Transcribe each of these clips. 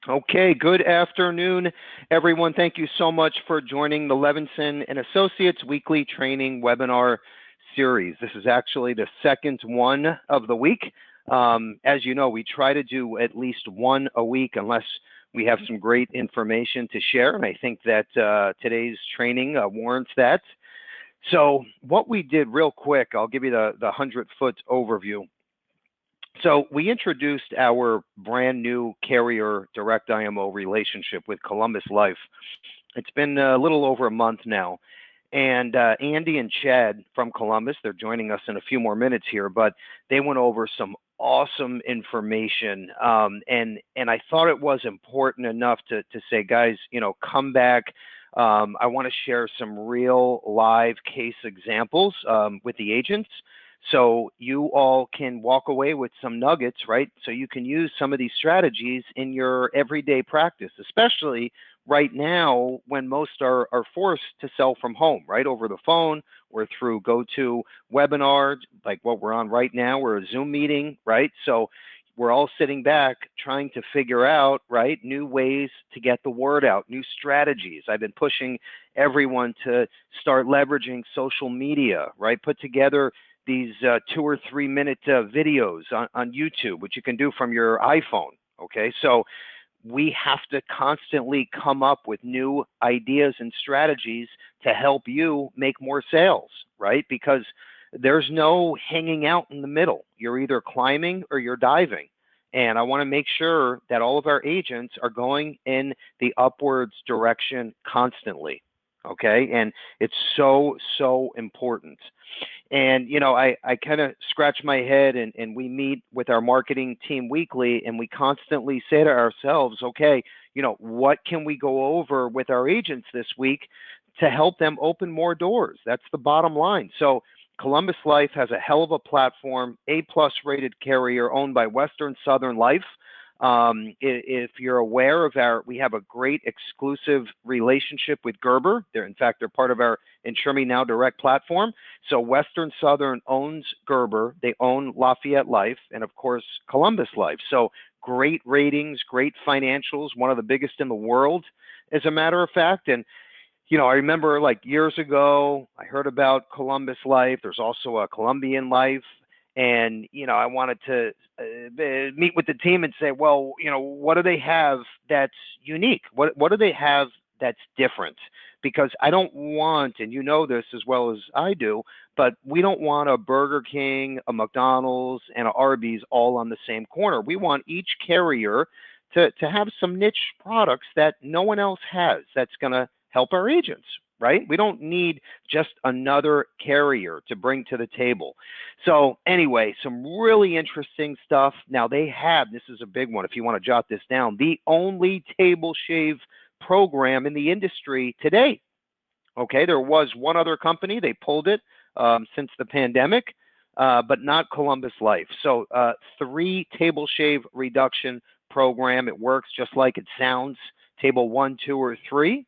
Okay, good afternoon, everyone. Thank you so much for joining the Levinson and Associates weekly training webinar series. This is actually the second one of the week. As you know, we try to do at least one a week unless we have some great information to share, and I think that today's training warrants that. So what we did real quick, I'll give you the 100-foot overview. So we introduced our brand new carrier direct IMO relationship with Columbus Life. It's been a little over a month now. And Andy and Chad from Columbus, they're joining us in a few more minutes here, but they went over some awesome information. And I thought it was important enough to say, guys, come back. I want to share some real live case examples with the agents, so you all can walk away with some nuggets, right? So you can use some of these strategies in your everyday practice, especially right now when most are forced to sell from home, right? Over the phone or through go-to webinars like what we're on right now, or a Zoom meeting, right? So we're all sitting back trying to figure out, right, new ways to get the word out, new strategies. I've been pushing everyone to start leveraging social media, right? Put together these 2 or 3 minute videos on YouTube, which you can do from your iPhone, okay? So we have to constantly come up with new ideas and strategies to help you make more sales, right? Because there's no hanging out in the middle. You're either climbing or you're diving. And I want to make sure that all of our agents are going in the upwards direction constantly, okay? And it's so, so important. And, I kind of scratch my head and we meet with our marketing team weekly, and we constantly say to ourselves, okay, what can we go over with our agents this week to help them open more doors? That's the bottom line. So Columbus Life has a hell of a platform, A-plus rated carrier owned by Western Southern Life. If you're aware of we have a great exclusive relationship with Gerber. In fact, they're part of our Insure Me Now Direct platform. So Western Southern owns Gerber. They own Lafayette Life and, of course, Columbus Life. So great ratings, great financials, one of the biggest in the world, as a matter of fact. And I remember like years ago, I heard about Columbus Life. There's also a Columbian Life. And, I wanted to meet with the team and say, well, what do they have that's unique? What do they have that's different? Because I don't want, and you know this as well as I do, but we don't want a Burger King, a McDonald's, and an Arby's all on the same corner. We want each carrier to have some niche products that no one else has that's going to help our agents, right? We don't need just another carrier to bring to the table. So anyway, some really interesting stuff. Now they have, this is a big one if you want to jot this down, the only table shave program in the industry today. Okay, there was one other company, they pulled it since the pandemic, but not Columbus Life. So 3 table shave reduction program. It works just like it sounds. Table 1, 2, or 3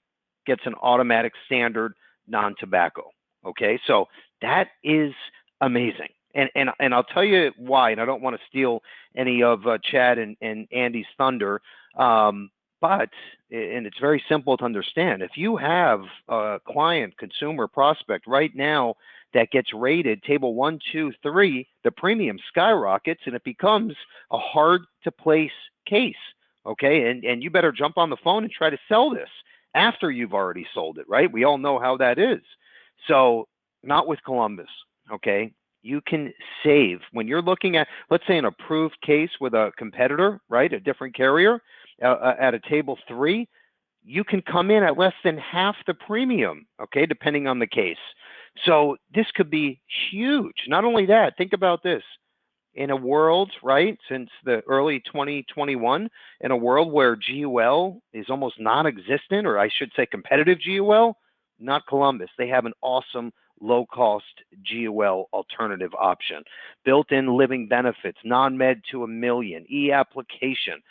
gets an automatic standard non-tobacco. Okay, so that is amazing. And I'll tell you why, and I don't want to steal any of Chad and Andy's thunder, but it's very simple to understand. If you have a client, consumer, prospect right now that gets rated table 1, 2, 3, the premium skyrockets and it becomes a hard to place case. Okay, and you better jump on the phone and try to sell this after you've already sold it, right? We all know how that is. So not with Columbus, okay? You can save when you're looking at, let's say, an approved case with a competitor, right? A different carrier at a table 3, you can come in at less than half the premium, okay, depending on the case. So this could be huge. Not only that, think about this. In a world, right, since the early 2021, in a world where GUL is almost non-existent, or I should say competitive GUL, not Columbus. They have an awesome low-cost GUL alternative option. Built-in living benefits, non-med to $1 million, e-application,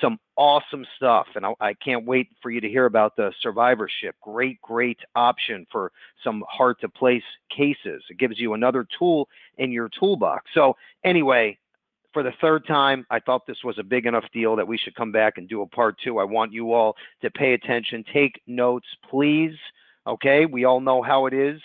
some awesome stuff. And I can't wait for you to hear about the survivorship. Great, great option for some hard-to-place cases. It gives you another tool in your toolbox. So anyway, for the third time, I thought this was a big enough deal that we should come back and do a part 2. I want you all to pay attention, take notes, please. Okay, we all know how it is.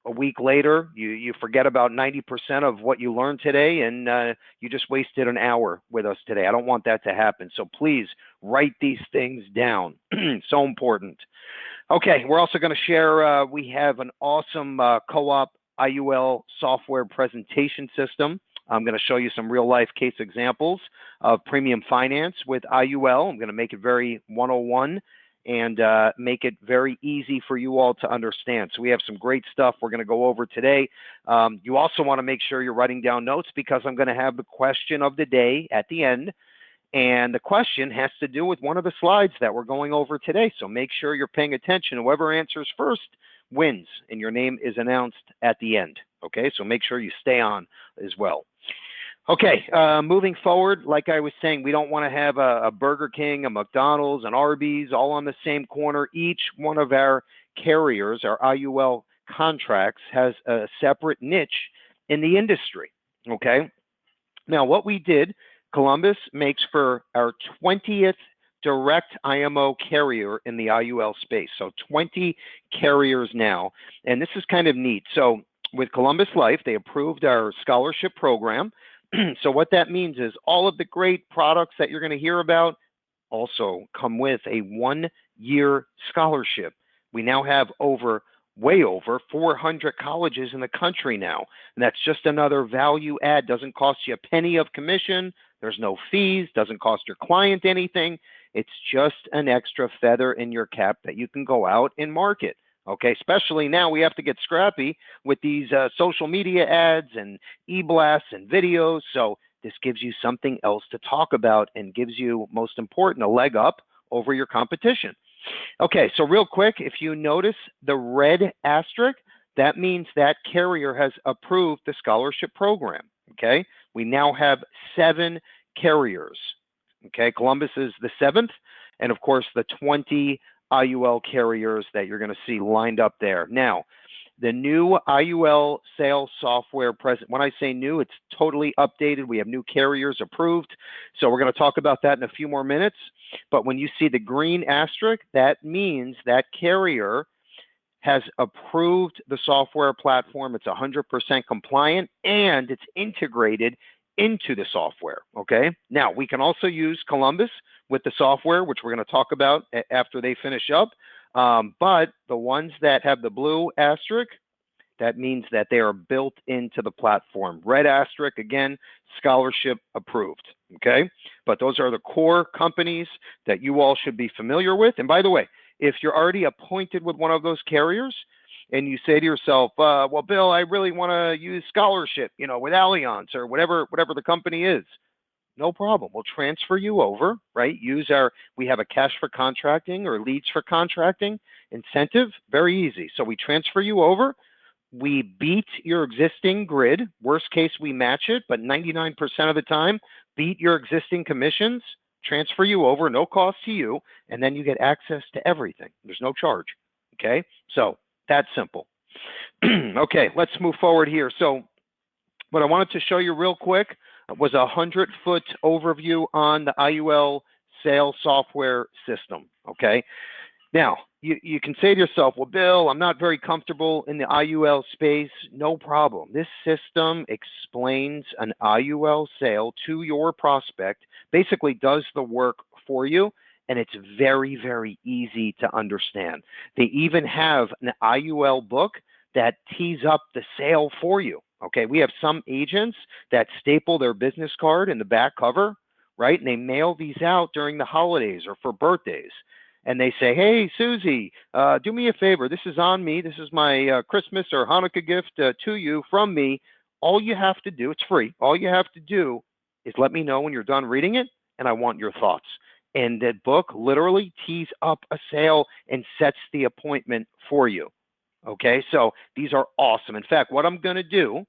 A week later, you forget about 90% of what you learned today, and you just wasted an hour with us today. I don't want that to happen. So please write these things down. So important. Okay, we're also going to share, we have an awesome co-op Iul software presentation system. I'm going to show you some real life case examples of premium finance with Iul. I'm going to make it very 101 and make it very easy for you all to understand. So we have some great stuff we're going to go over today. You also want to make sure you're writing down notes, because I'm going to have the question of the day at the end. And the question has to do with one of the slides that we're going over today. So make sure you're paying attention. Whoever answers first wins, and your name is announced at the end. Okay, so make sure you stay on as well. Okay, moving forward, like I was saying, we don't want to have a Burger King, a McDonald's, an Arby's all on the same corner. Each one of our carriers, our Iul contracts, has a separate niche in the industry. Okay, now what we did, Columbus makes for our 20th direct IMO carrier in the Iul space. So 20 carriers now, and this is kind of neat. So with Columbus Life, they approved our scholarship program. So what that means is all of the great products that you're going to hear about also come with a 1-year scholarship. We now have way over 400 colleges in the country now. And that's just another value add. Doesn't cost you a penny of commission. There's no fees. Doesn't cost your client anything. It's just an extra feather in your cap that you can go out and market. Okay, especially now we have to get scrappy with these social media ads and e-blasts and videos. So this gives you something else to talk about and gives you, most important, a leg up over your competition. Okay, so real quick, if you notice the red asterisk, that means that carrier has approved the scholarship program. Okay, we now have 7 carriers. Okay, Columbus is the 7th, and of course the 20 Iul carriers that you're going to see lined up there. Now, the new Iul Sale software present. When I say new, it's totally updated. We have new carriers approved. So we're going to talk about that in a few more minutes. But when you see the green asterisk, that means that carrier has approved the software platform. It's 100% compliant, and it's integrated into the software. Okay. Now we can also use Columbus with the software, which we're going to talk about after they finish up. But the ones that have the blue asterisk, that means that they are built into the platform. Red asterisk, again, scholarship approved. Okay. But those are the core companies that you all should be familiar with. And by the way, if you're already appointed with one of those carriers, and you say to yourself, well, Bill, I really want to use scholarship, with Allianz or whatever the company is. No problem. We'll transfer you over, right? We have a cash for contracting or leads for contracting incentive. Very easy. So we transfer you over. We beat your existing grid. Worst case, we match it, but 99% of the time, beat your existing commissions, transfer you over, no cost to you, and then you get access to everything. There's no charge. Okay? So that's simple. Okay, let's move forward here. So what I wanted to show you real quick was a 100-foot overview on the Iul Sale software system. Okay, now you can say to yourself, well, Bill, I'm not very comfortable in the Iul space. No problem. This system explains an Iul sale to your prospect, basically does the work for you, and it's very, very easy to understand. They even have an Iul book that tees up the sale for you. Okay, we have some agents that staple their business card in the back cover, right? And they mail these out during the holidays or for birthdays. And they say, hey, Susie, do me a favor. This is on me. This is my Christmas or Hanukkah gift to you from me. All you have to do, it's free. All you have to do is let me know when you're done reading it, and I want your thoughts. And that book literally tees up a sale and sets the appointment for you. Okay, so these are awesome. In fact, what I'm going to do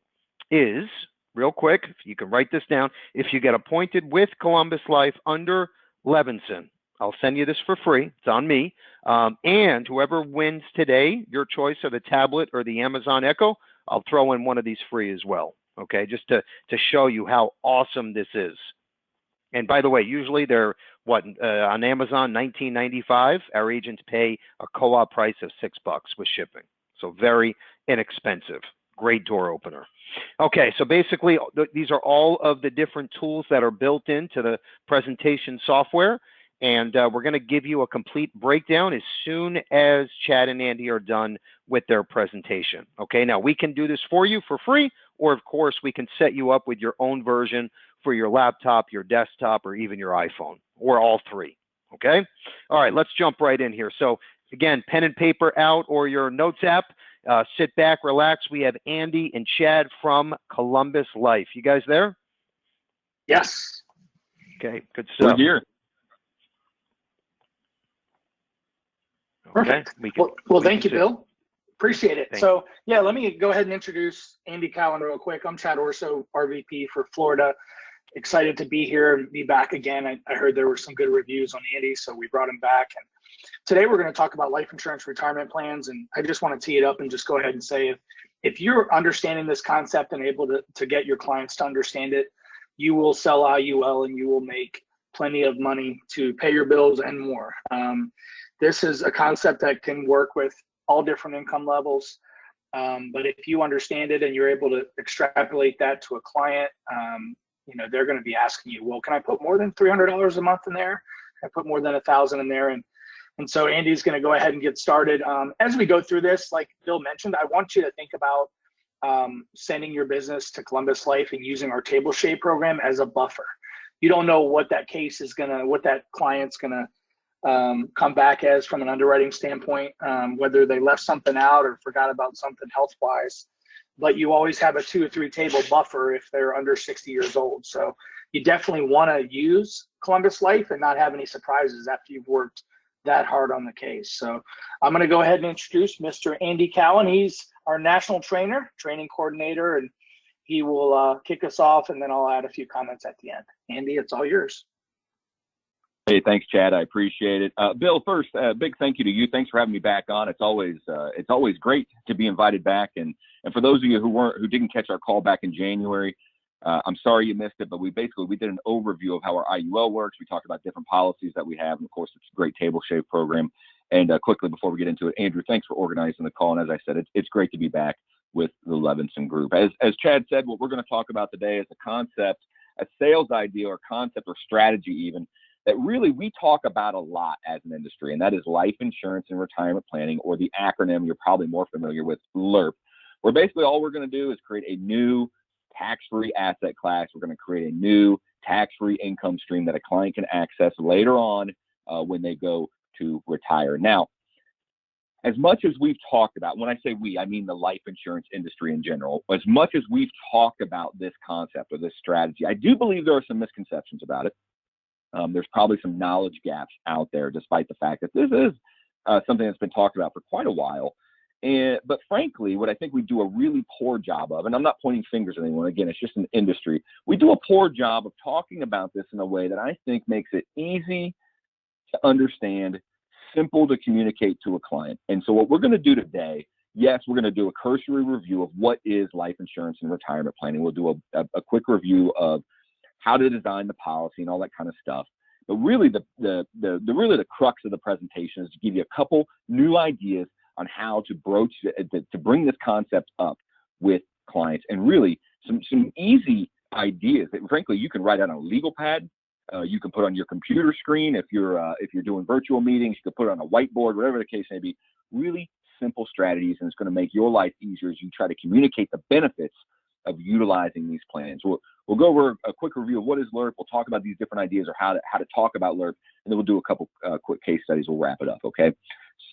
is, real quick, if you can write this down, if you get appointed with Columbus Life under Levinson, I'll send you this for free. It's on me. And whoever wins today, your choice of the tablet or the Amazon Echo, I'll throw in one of these free as well. okay, just to show you how awesome this is. And by the way, usually they're on Amazon, $19.95. Our agents pay a co-op price of $6 with shipping. So very inexpensive. Great door opener. Okay, so basically these are all of the different tools that are built into the presentation software. And we're going to give you a complete breakdown as soon as Chad and Andy are done with their presentation. Okay, now we can do this for you for free, or of course we can set you up with your own version for your laptop, your desktop, or even your iPhone, or all three. Okay, all right, let's jump right in here. So again, pen and paper out or your notes app. Sit back, relax. We have Andy and Chad from Columbus Life. You guys there? Yes. Okay, good stuff. We're here. Perfect. Okay, well, thank you, Bill. Appreciate it. Thank So, yeah, let me go ahead and introduce Andy Cowan real quick. I'm Chad Orso, RVP for Florida. Excited to be here and be back again. I heard there were some good reviews on Andy, so we brought him back. And today we're going to talk about life insurance retirement plans. And I just want to tee it up and just go ahead and say, if you're understanding this concept and able to get your clients to understand it, you will sell IUL and you will make plenty of money to pay your bills and more. This is a concept that can work with all different income levels. But if you understand it and you're able to extrapolate that to a client, they're going to be asking you, well, can I put more than $300 a month in there? Can I put more than $1,000 in there? And so Andy's going to go ahead and get started. As we go through this, like Bill mentioned, I want you to think about sending your business to Columbus Life and using our table share program as a buffer. You don't know what that case is what that client's going to come back as from an underwriting standpoint, whether they left something out or forgot about something health-wise, but you always have a 2 or 3 table buffer if they're under 60 years old. So you definitely want to use Columbus Life and not have any surprises after you've worked that hard on the case. So I'm going to go ahead and introduce Mr. Andy Cowan. He's our national training coordinator, and he will kick us off, and then I'll add a few comments at the end. Andy, it's all yours. Hey, thanks, Chad. I appreciate it. Bill, first, big thank you to you. Thanks for having me back on. It's always great to be invited back. And for those of you who didn't catch our call back in January, I'm sorry you missed it, but we did an overview of how our IUL works. We talked about different policies that we have, and of course, it's a great table shave program. And quickly before we get into it, Andrew, thanks for organizing the call. And as I said, it's great to be back with the Levinson Group. As Chad said, what we're going to talk about today is a concept, a sales idea or concept or strategy even, that really we talk about a lot as an industry, and that is life insurance and retirement planning, or the acronym you're probably more familiar with, LIRP, where basically all we're going to do is create a new tax-free asset class. We're going to create a new tax-free income stream that a client can access later on when they go to retire. Now, as much as we've talked about, when I say we, I mean the life insurance industry in general, as much as we've talked about this concept or this strategy, I do believe there are some misconceptions about it. There's probably some knowledge gaps out there, despite the fact that this is something that's been talked about for quite a while. But frankly, what I think we do a really poor job of, and I'm not pointing fingers at anyone, again, it's just an industry, we do a poor job of talking about this in a way that I think makes it easy to understand, simple to communicate to a client. And so what we're going to do today, yes, we're going to do a cursory review of what is life insurance and retirement planning. We'll do a quick review of how to design the policy and all that kind of stuff. But really the crux of the presentation is to give you a couple new ideas on how to bring this concept up with clients, and really some easy ideas that frankly you can write out on a legal pad. You can put on your computer screen if you're doing virtual meetings. You can put it on a whiteboard, whatever the case may be. Really simple strategies, and it's going to make your life easier as you try to communicate the benefits of utilizing these plans. We'll go over a quick review of what is LIRP. We'll talk about these different ideas or how to talk about LIRP, and then we'll do a couple quick case studies. We'll wrap it up, okay?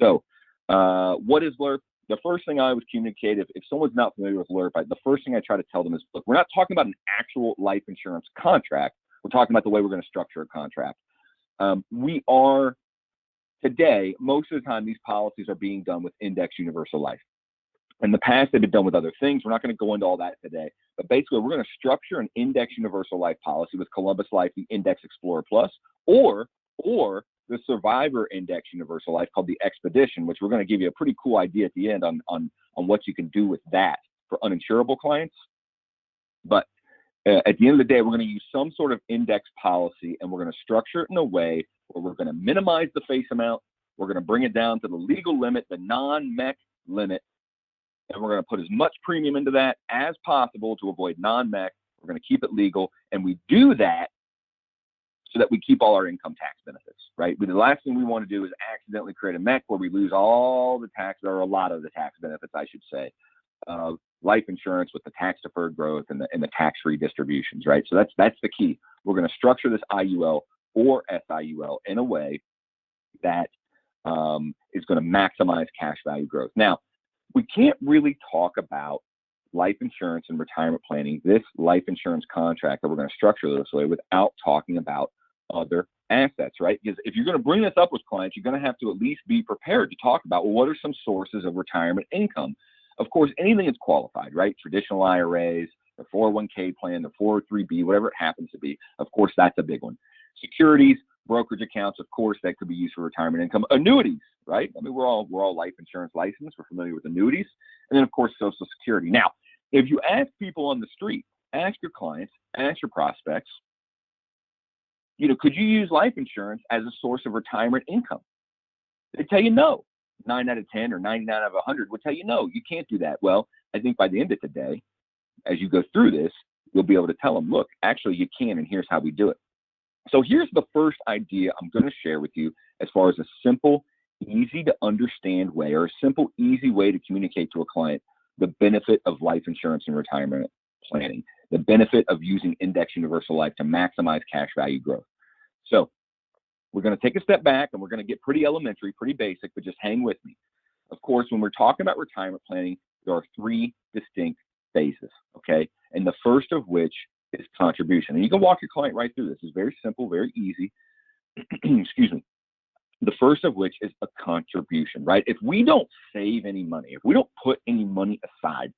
So what is LIRP? The first thing I would communicate, if someone's not familiar with LIRP, the first thing I try to tell them is, look, we're not talking about an actual life insurance contract. We're talking about the way we're going to structure a contract. Today, most of the time, these policies are being done with Index Universal Life. In the past, they've been done with other things. We're not going to go into all that today. But basically, we're going to structure an Index Universal Life policy with Columbus Life, the Index Explorer Plus, or the Survivor Index Universal Life called the Expedition, which we're going to give you a pretty cool idea at the end on what you can do with that for uninsurable clients. But at the end of the day, we're going to use some sort of index policy, and we're going to structure it in a way where we're going to minimize the face amount. We're going to bring it down to the legal limit, the non-MEC limit, and we're going to put as much premium into that as possible to avoid non-MEC. We're going to keep it legal, and we do that so that we keep all our income tax benefits, right? But the last thing we want to do is accidentally create a MEC where we lose all the tax, or a lot of the tax benefits, I should say, of life insurance with the tax deferred growth and the tax-free distributions, right? So that's the key. We're going to structure this IUL or SIUL in a way that is going to maximize cash value growth. Now, we can't really talk about life insurance and retirement planning, this life insurance contract that we're going to structure this way, without talking about other assets, right? Because if you're going to bring this up with clients, you're going to have to at least be prepared to talk about, well, what are some sources of retirement income? Of course, anything that's qualified, right? Traditional IRAs, the 401k plan, the 403b, whatever it happens to be. Of course, that's a big one. Securities, brokerage accounts, of course, that could be used for retirement income. Annuities, right? I mean, we're all life insurance licensed. We're familiar with annuities. And then, of course, Social Security. Now, if you ask people on the street, ask your clients, ask your prospects, could you use life insurance as a source of retirement income? They tell you no. 9 out of 10 or 99 out of 100 would tell you no, you can't do that. Well, I think by the end of today, as you go through this, you'll be able to tell them, look, actually you can, and here's how we do it. So here's the first idea I'm going to share with you as far as a simple, easy to understand way, or a simple, easy way to communicate to a client the benefit of life insurance and retirement planning, the benefit of using Index Universal Life to maximize cash value growth. So we're going to take a step back, and we're going to get pretty elementary, pretty basic, but just hang with me. Of course, when we're talking about retirement planning, there are 3 distinct phases, okay? And the first of which is contribution. And you can walk your client right through this. It's very simple, very easy. Excuse me. The first of which is a contribution, right? If we don't save any money, if we don't put any money aside,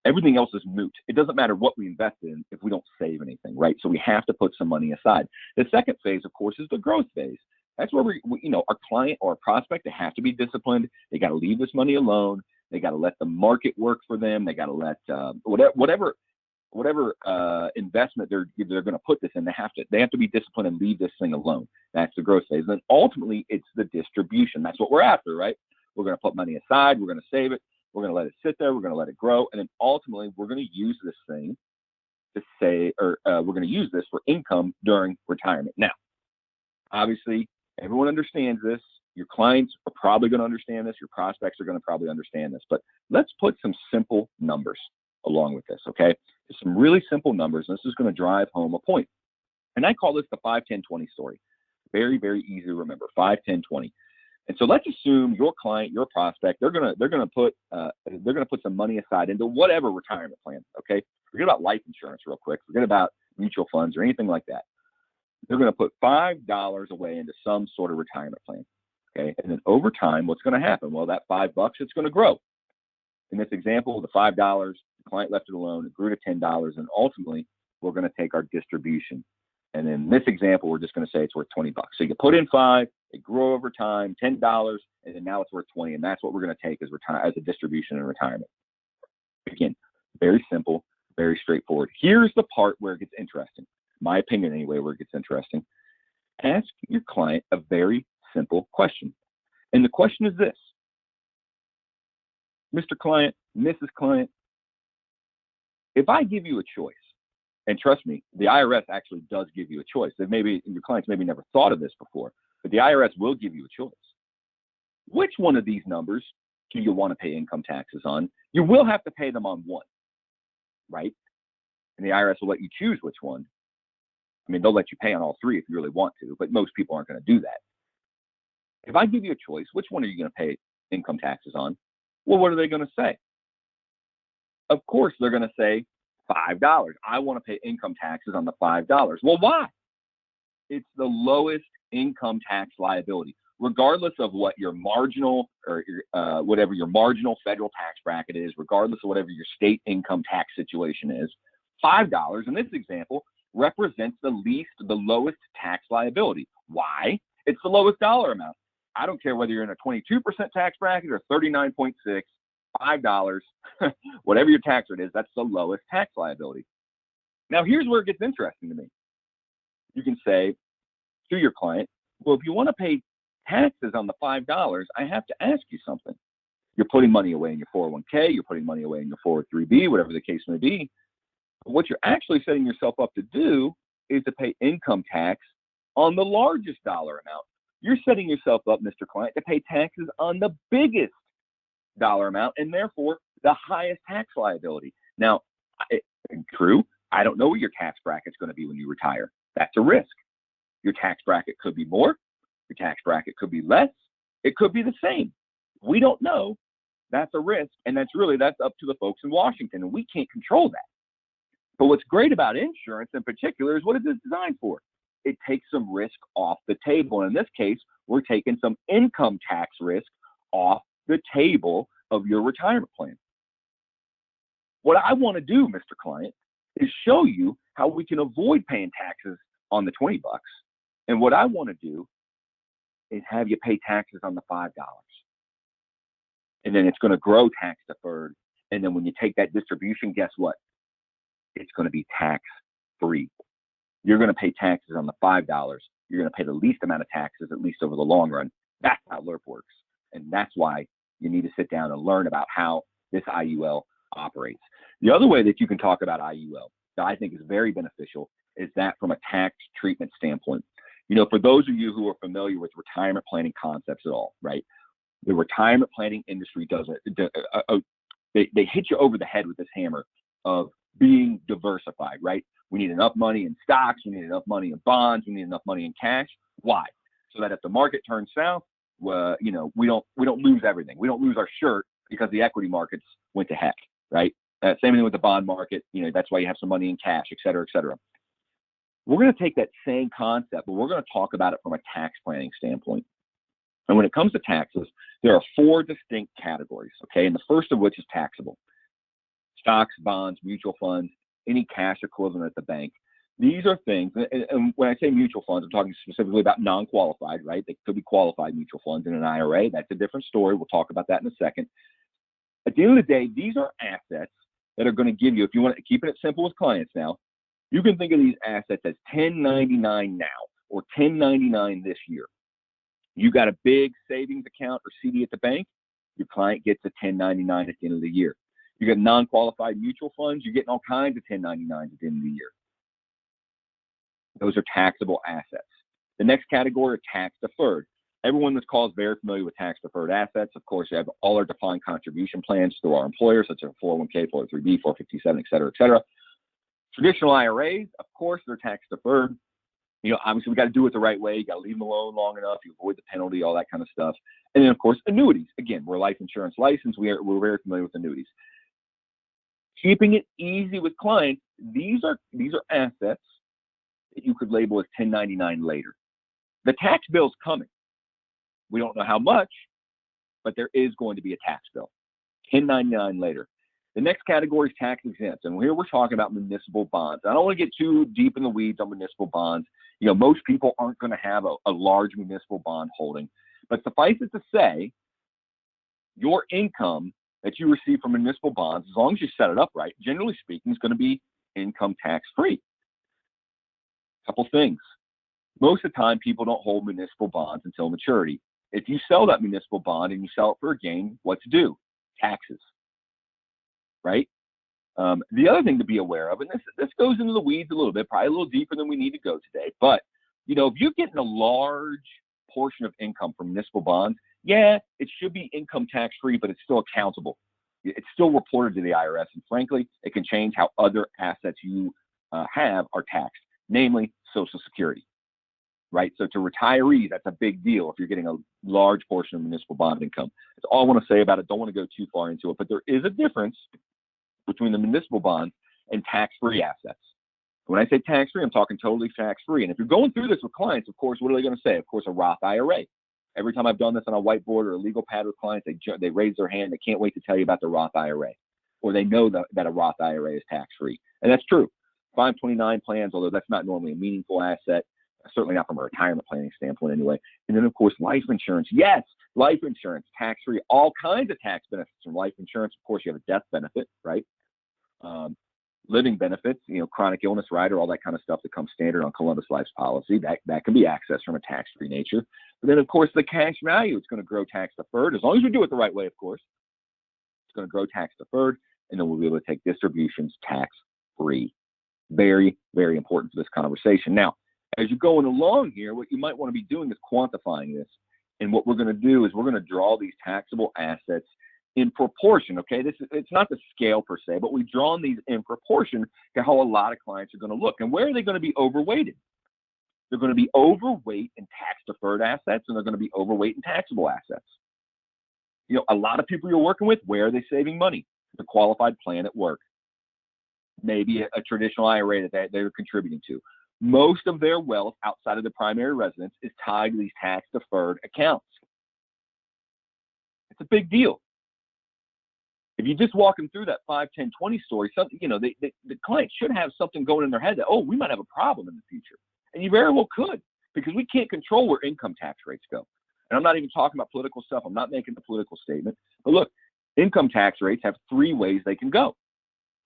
everything else is moot. It doesn't matter what we invest in if we don't save anything, right? So we have to put some money aside. The second phase, of course, is the growth phase. That's where our client or prospect, they have to be disciplined. They got to leave this money alone. They got to let the market work for them. They got to let whatever investment they're going to put this in, they have to be disciplined and leave this thing alone. That's the growth phase. And then ultimately, it's the distribution. That's what we're after, right? We're going to put money aside. We're going to save it. We're going to let it sit there. We're going to let it grow. And then ultimately, we're going to use this thing we're going to use this for income during retirement. Now, obviously, everyone understands this. Your clients are probably going to understand this. Your prospects are going to probably understand this. But let's put some simple numbers along with this, okay? Some really simple numbers, and this is going to drive home a point. And I call this the 5, 10, 20 story. Very, very easy to remember, 5, 10, 20. And so let's assume your client, your prospect, they're going to put some money aside into whatever retirement plan, okay? Forget about life insurance real quick. Forget about mutual funds or anything like that. They're going to put $5 away into some sort of retirement plan, okay? And then over time, what's going to happen? Well, that $5, it's going to grow. In this example, the $5, the client left it alone, it grew to $10, and ultimately, we're going to take our distribution. And in this example, we're just going to say it's worth $20. So you put in 5, it grew over time, $10, and then now it's worth 20, and that's what we're going to take as a distribution in retirement. Again, very simple, very straightforward. Here's the part where it gets interesting. My opinion anyway, where it gets interesting. Ask your client a very simple question. And the question is this: Mr. Client, Mrs. Client, if I give you a choice, and trust me, the IRS actually does give you a choice. Your clients maybe never thought of this before, but the IRS will give you a choice. Which one of these numbers do you want to pay income taxes on? You will have to pay them on one, right? And the IRS will let you choose which one. I mean, they'll let you pay on all 3 if you really want to, but most people aren't going to do that. If I give you a choice, which one are you going to pay income taxes on? Well, what are they going to say? Of course, they're going to say $5. I want to pay income taxes on the $5. Well, why? It's the lowest income tax liability, regardless of what your marginal or whatever your marginal federal tax bracket is, regardless of whatever your state income tax situation is. $5 in this example represents the lowest tax liability. Why? It's the lowest dollar amount. I don't care whether you're in a 22% tax bracket or 39.6, $5, whatever your tax rate is, that's the lowest tax liability. Now, here's where it gets interesting to me. You can say to your client, well, if you want to pay taxes on the $5, I have to ask you something. You're putting money away in your 401k, you're putting money away in your 403b, whatever the case may be. But what you're actually setting yourself up to do is to pay income tax on the largest dollar amount. You're setting yourself up, Mr. Client, to pay taxes on the biggest dollar amount and therefore the highest tax liability. Now, true, I don't know what your tax bracket's going to be when you retire. That's a risk. Your tax bracket could be more. Your tax bracket could be less. It could be the same. We don't know. That's a risk. And that's up to the folks in Washington. And we can't control that. But what's great about insurance in particular is what is it designed for? It takes some risk off the table. And in this case, we're taking some income tax risk off the table of your retirement plan. What I want to do, Mr. Client, is show you how we can avoid paying taxes on the $20. And what I want to do is have you pay taxes on the $5. And then it's going to grow tax deferred. And then when you take that distribution, guess what? It's going to be tax free. You're going to pay taxes on the $5. You're going to pay the least amount of taxes, at least over the long run. That's how LIRP works. And that's why you need to sit down and learn about how this IUL operates. The other way that you can talk about IUL that I think is very beneficial is that from a tax treatment standpoint. You know, for those of you who are familiar with retirement planning concepts at all, right? The retirement planning industry they hit you over the head with this hammer of being diversified, right? We need enough money in stocks, we need enough money in bonds, we need enough money in cash. Why? So that if the market turns south, we don't lose everything. We don't lose our shirt because the equity markets went to heck, right? Same thing with the bond market. You know, that's why you have some money in cash, et cetera, et cetera. We're going to take that same concept, but we're going to talk about it from a tax planning standpoint. And when it comes to taxes, there are 4 distinct categories, okay? And the first of which is taxable. Stocks, bonds, mutual funds, any cash equivalent at the bank. These are things, and when I say mutual funds, I'm talking specifically about non-qualified, right? They could be qualified mutual funds in an IRA. That's a different story. We'll talk about that in a second. At the end of the day, these are assets that are going to give you, if you want to keep it simple with clients now, you can think of these assets as 1099 now or 1099 this year. You got a big savings account or CD at the bank, your client gets a 1099 at the end of the year. You got non-qualified mutual funds, you're getting all kinds of 1099s at the end of the year. Those are taxable assets. The next category are tax deferred. Everyone on this call is very familiar with tax deferred assets. Of course, you have all our defined contribution plans through our employers, such as 401k, 403b, 457, et cetera, et cetera. Traditional IRAs, of course, they're tax deferred. You know, obviously, we got to do it the right way. You got to leave them alone long enough. You avoid the penalty, all that kind of stuff. And then, of course, annuities. Again, we're a life insurance license. We're very familiar with annuities. Keeping it easy with clients, these are assets that you could label as 1099 later. The tax bill's coming. We don't know how much, but there is going to be a tax bill. 1099 later. The next category is tax exempt. And here we're talking about municipal bonds. I don't want to get too deep in the weeds on municipal bonds. You know, most people aren't going to have a large municipal bond holding. But suffice it to say, your income that you receive from municipal bonds, as long as you set it up right, generally speaking, is going to be income tax free. Couple things. Most of the time, people don't hold municipal bonds until maturity. If you sell that municipal bond and you sell it for a gain, what's due? Taxes, right? The other thing to be aware of, and this goes into the weeds a little bit, probably a little deeper than we need to go today, but you know, if you're getting a large portion of income from municipal bonds, yeah, it should be income tax free, but it's still accountable. It's still reported to the IRS, and frankly, it can change how other assets you have are taxed, namely Social Security. Right? So to retirees, that's a big deal if you're getting a large portion of municipal bond income. That's all I want to say about it. Don't want to go too far into it, but there is a difference between the municipal bonds and tax-free assets. When I say tax-free, I'm talking totally tax-free. And if you're going through this with clients, of course, what are they going to say? Of course, a Roth IRA. Every time I've done this on a whiteboard or a legal pad with clients, they raise their hand. They can't wait to tell you about the Roth IRA, or they know that a Roth IRA is tax-free. And that's true. 529 plans, although that's not normally a meaningful asset, certainly not from a retirement planning standpoint anyway. And then, of course, life insurance. Yes, life insurance, tax-free, all kinds of tax benefits from life insurance. Of course, you have a death benefit, right? living benefits, chronic illness rider, all that kind of stuff that comes standard on Columbus Life's policy, that can be accessed from a tax-free nature. But then, of course, the cash value, it's going to grow tax-deferred, as long as we do it the right way, of course. It's going to grow tax-deferred, and then we'll be able to take distributions tax-free. Very, very important for this conversation. Now, as you're going along here, what you might want to be doing is quantifying this. And what we're going to do is we're going to draw these taxable assets in proportion, okay? It's not the scale per se, but we've drawn these in proportion to how a lot of clients are going to look. And where are they going to be overweighted? They're going to be overweight in tax-deferred assets, and they're going to be overweight in taxable assets. A lot of people you're working with, where are they saving money? The qualified plan at work. Maybe a traditional IRA that they're contributing to. Most of their wealth outside of the primary residence is tied to these tax-deferred accounts. It's a big deal. If you just walk them through that 5, 10, 20 story, something, the client should have something going in their head that, oh, we might have a problem in the future. And you very well could, because we can't control where income tax rates go. And I'm not even talking about political stuff. I'm not making a political statement. But look, income tax rates have 3 ways they can go.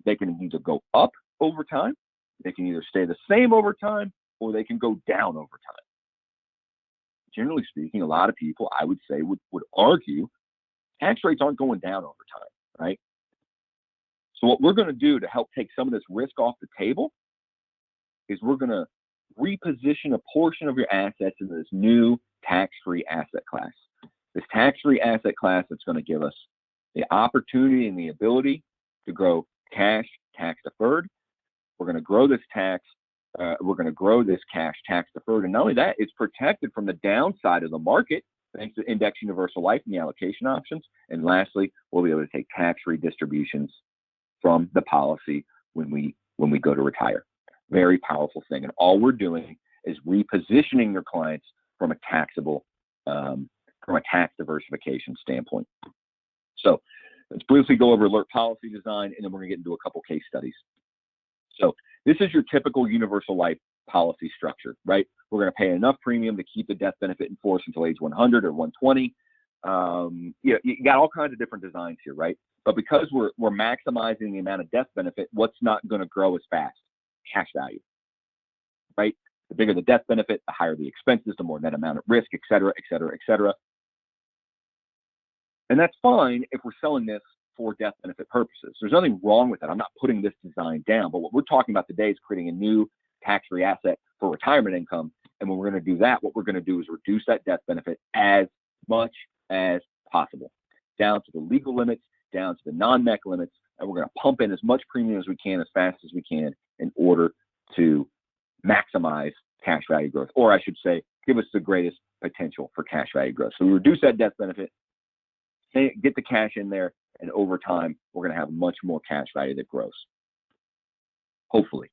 They can either go up over time, they can either stay the same over time, or they can go down over time. Generally speaking, a lot of people, I would say, would argue tax rates aren't going down over time. Right? So what we're going to do to help take some of this risk off the table is we're going to reposition a portion of your assets into this new tax-free asset class. This tax-free asset class that's going to give us the opportunity and the ability to grow cash tax-deferred. We're going to grow this cash tax-deferred. And not only that, it's protected from the downside of the market thanks to Index Universal Life and the allocation options. And lastly, we'll be able to take tax-free distributions from the policy when we go to retire. Very powerful thing. And all we're doing is repositioning your clients from a tax diversification standpoint. So let's briefly go over alert policy design, and then we're going to get into a couple case studies. So this is your typical universal life policy structure, right? We're going to pay enough premium to keep the death benefit in force until age 100 or 120. You got all kinds of different designs here, right? But because we're maximizing the amount of death benefit, what's not going to grow as fast? Cash value, right? The bigger the death benefit, the higher the expenses, the more net amount at risk, et cetera, et cetera, et cetera. And that's fine if we're selling this for death benefit purposes. There's nothing wrong with that. I'm not putting this design down, but what we're talking about today is creating a new tax-free asset for retirement income. And when we're going to do that, what we're going to do is reduce that death benefit as much as possible, down to the legal limits, down to the non-MEC limits, and we're going to pump in as much premium as we can, as fast as we can, in order to maximize cash value growth, or I should say, give us the greatest potential for cash value growth. So we reduce that death benefit, get the cash in there, and over time, we're going to have much more cash value that grows. Hopefully.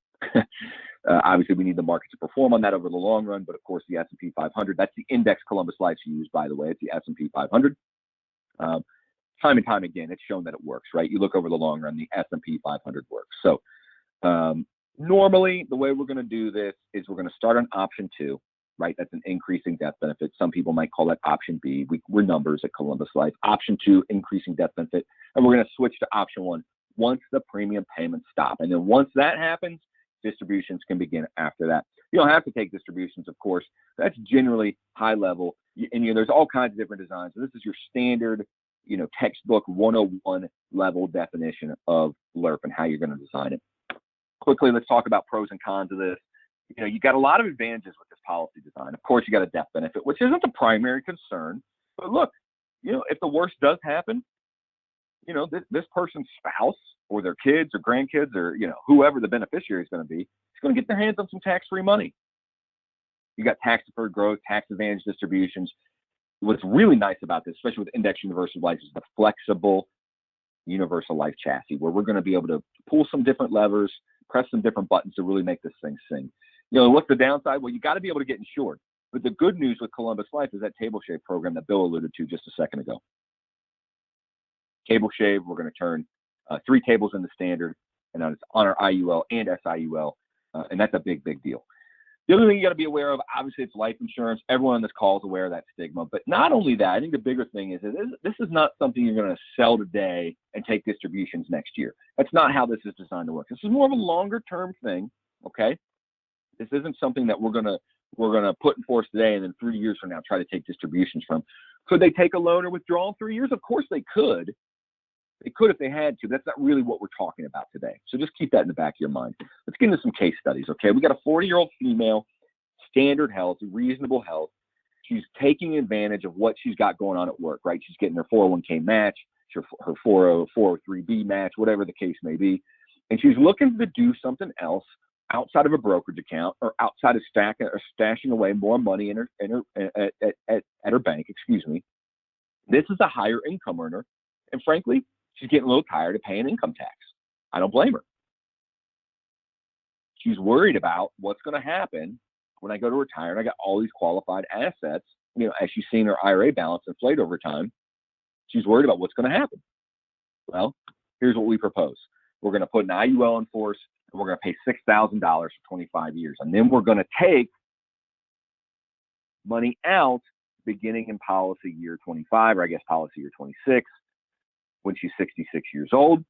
Obviously, we need the market to perform on that over the long run, but of course, the S&P 500, that's the index Columbus Life's used, by the way. It's the S&P 500. Time and time again, it's shown that it works, right? You look over the long run, the S&P 500 works. So normally, the way we're going to do this is we're going to start on option 2, right? That's an increasing death benefit. Some people might call that option B. We're numbers at Columbus Life. Option 2, increasing death benefit. And we're going to switch to option 1 once the premium payments stop. And then once that happens, distributions can begin after that. You don't have to take distributions, of course. That's generally high level. And there's all kinds of different designs. So this is your standard, textbook 101 level definition of LIRP and how you're going to design it. Quickly, let's talk about pros and cons of this. You got a lot of advantages with this policy design. Of course, you got a death benefit, which isn't the primary concern. But look, if the worst does happen, this person's spouse or their kids or grandkids or, whoever the beneficiary is going to be, is going to get their hands on some tax-free money. You got tax-deferred growth, tax-advantage distributions. What's really nice about this, especially with Index Universal Life, is the flexible universal life chassis, where we're going to be able to pull some different levers, press some different buttons to really make this thing sing. What's the downside? Well, you got to be able to get insured. But the good news with Columbus Life is that table shave program that Bill alluded to just a second ago. Table shave, we're going to turn 3 tables into standard, and it's on our IUL and SIUL, and that's a big, big deal. The other thing you got to be aware of, obviously, it's life insurance. Everyone on this call is aware of that stigma. But not only that, I think the bigger thing is that this is not something you're going to sell today and take distributions next year. That's not how this is designed to work. This is more of a longer-term thing, okay? This isn't something that we're gonna put in force today and then 3 years from now try to take distributions from. Could they take a loan or withdraw in 3 years? Of course they could. They could if they had to. That's not really what we're talking about today. So just keep that in the back of your mind. Let's get into some case studies, okay? We got a 40-year-old female, standard health, reasonable health. She's taking advantage of what she's got going on at work, right? She's getting her 401k match, her 403b match, whatever the case may be. And she's looking to do something else outside of a brokerage account or outside of stashing away more money at her bank, excuse me. This is a higher income earner. And frankly, she's getting a little tired of paying income tax. I don't blame her. She's worried about what's going to happen when I go to retire and I got all these qualified assets. You know, as she's seen her IRA balance inflate over time, she's worried about what's going to happen. Well, here's what we propose. We're going to put an IUL in force, and we're going to pay $6,000 for 25 years. And then we're going to take money out beginning in policy year 25, or I guess policy year 26, when she's 66 years old.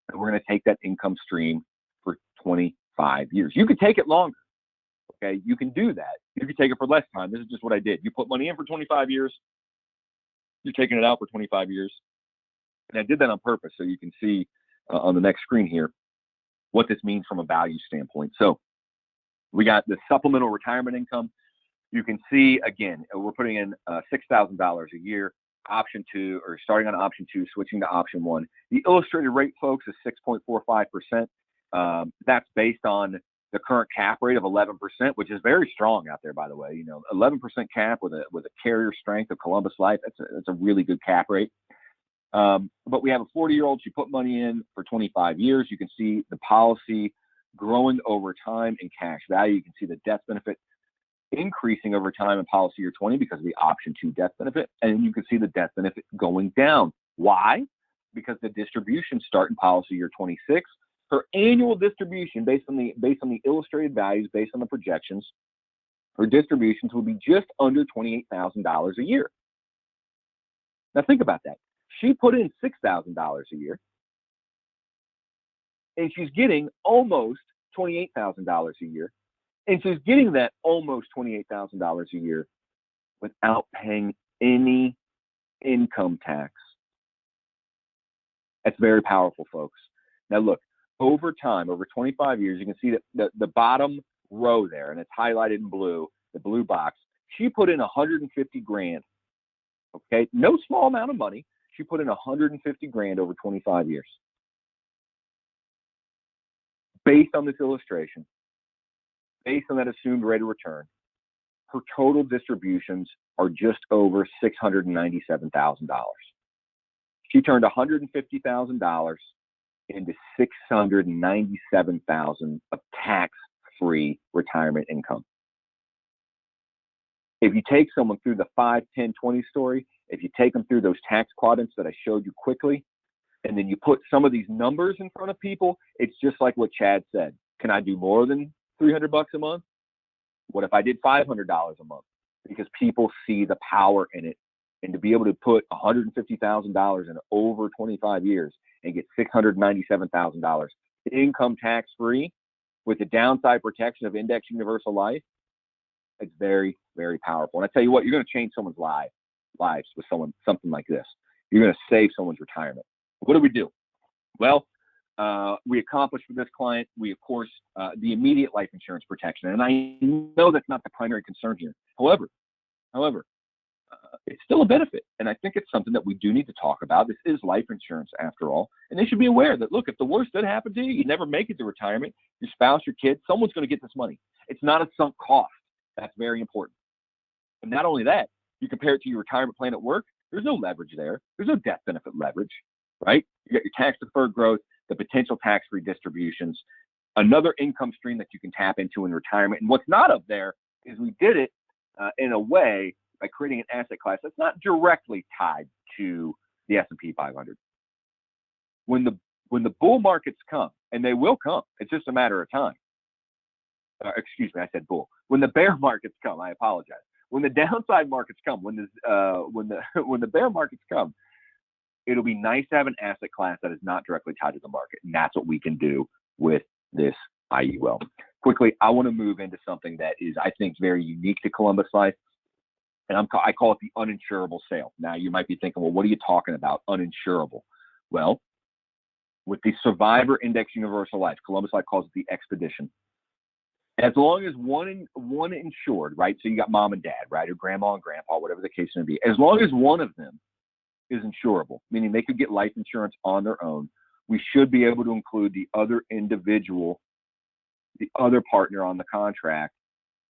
And we're going to take that income stream for 25 years. You could take it longer. Okay, you can do that. You could take it for less time. This is just what I did. You put money in for 25 years. You're taking it out for 25 years. And I did that on purpose so you can see on the next screen here what this means from a value standpoint. So we got the supplemental retirement income. You can see, again, we're putting in $6,000 a year, option 2, or starting on option 2, switching to option 1. The illustrated rate, folks, is 6.45%. That's based on the current cap rate of 11%, which is very strong out there, by the way. You know, 11% cap with a carrier strength of Columbus Life. That's a really good cap rate. But we have a 40-year-old. She put money in for 25 years. You can see the policy growing over time in cash value. You can see the death benefit increasing over time in policy year 20 because of the option 2 death benefit. And you can see the death benefit going down. Why? Because the distributions start in policy year 26. Her annual distribution based on the illustrated values, based on the projections, her distributions will be just under $28,000 a year. Now think about that. She put in $6,000 a year, and she's getting almost $28,000 a year. And she's getting that almost $28,000 a year without paying any income tax. That's very powerful, folks. Now look, over time, over 25 years, you can see that the bottom row there, and it's highlighted in blue, the blue box, she put in $150 grand. Okay, no small amount of money. She put in $150 grand over 25 years. Based on this illustration, based on that assumed rate of return, her total distributions are just over $697,000. She turned $150,000 into $697,000 of tax-free retirement income. If you take someone through the 5, 10, 20 story, if you take them through those tax quadrants that I showed you quickly, and then you put some of these numbers in front of people, it's just like what Chad said. Can I do more than $300 a month? What if I did $500 a month? Because people see the power in it. And to be able to put $150,000 in over 25 years and get $697,000 income tax free with the downside protection of Index Universal Life, it's very, very powerful. And I tell you what, you're going to change someone's lives with something like this. You're going to save someone's retirement. What do we do? Well, we accomplished with this client, of course, the immediate life insurance protection. And I know that's not the primary concern here. However, it's still a benefit. And I think it's something that we do need to talk about. This is life insurance after all. And they should be aware that, look, if the worst did happen to you, you never make it to retirement, your spouse, your kids, someone's going to get this money. It's not a sunk cost. That's very important. And not only that, you compare it to your retirement plan at work, there's no leverage there. There's no death benefit leverage, right? You got your tax deferred growth, the potential tax-free distributions, another income stream that you can tap into in retirement. And what's not up there is we did it in a way by creating an asset class that's not directly tied to the S&P 500. When the bull markets come, and they will come, it's just a matter of time. Excuse me, I said bull. when the bear markets come, I apologize. When the downside markets come, when the bear markets come, it'll be nice to have an asset class that is not directly tied to the market, and that's what we can do with this IUL. Quickly, I want to move into something that is, I think, very unique to Columbus Life, and I call it the uninsurable sale. Now, you might be thinking, well, what are you talking about, uninsurable? Well, with the Survivor Index Universal Life, Columbus Life calls it the expedition. As long as one insured, right? So you got mom and dad, right? Or grandma and grandpa, whatever the case may be. As long as one of them is insurable, meaning they could get life insurance on their own, we should be able to include the other individual, the other partner on the contract,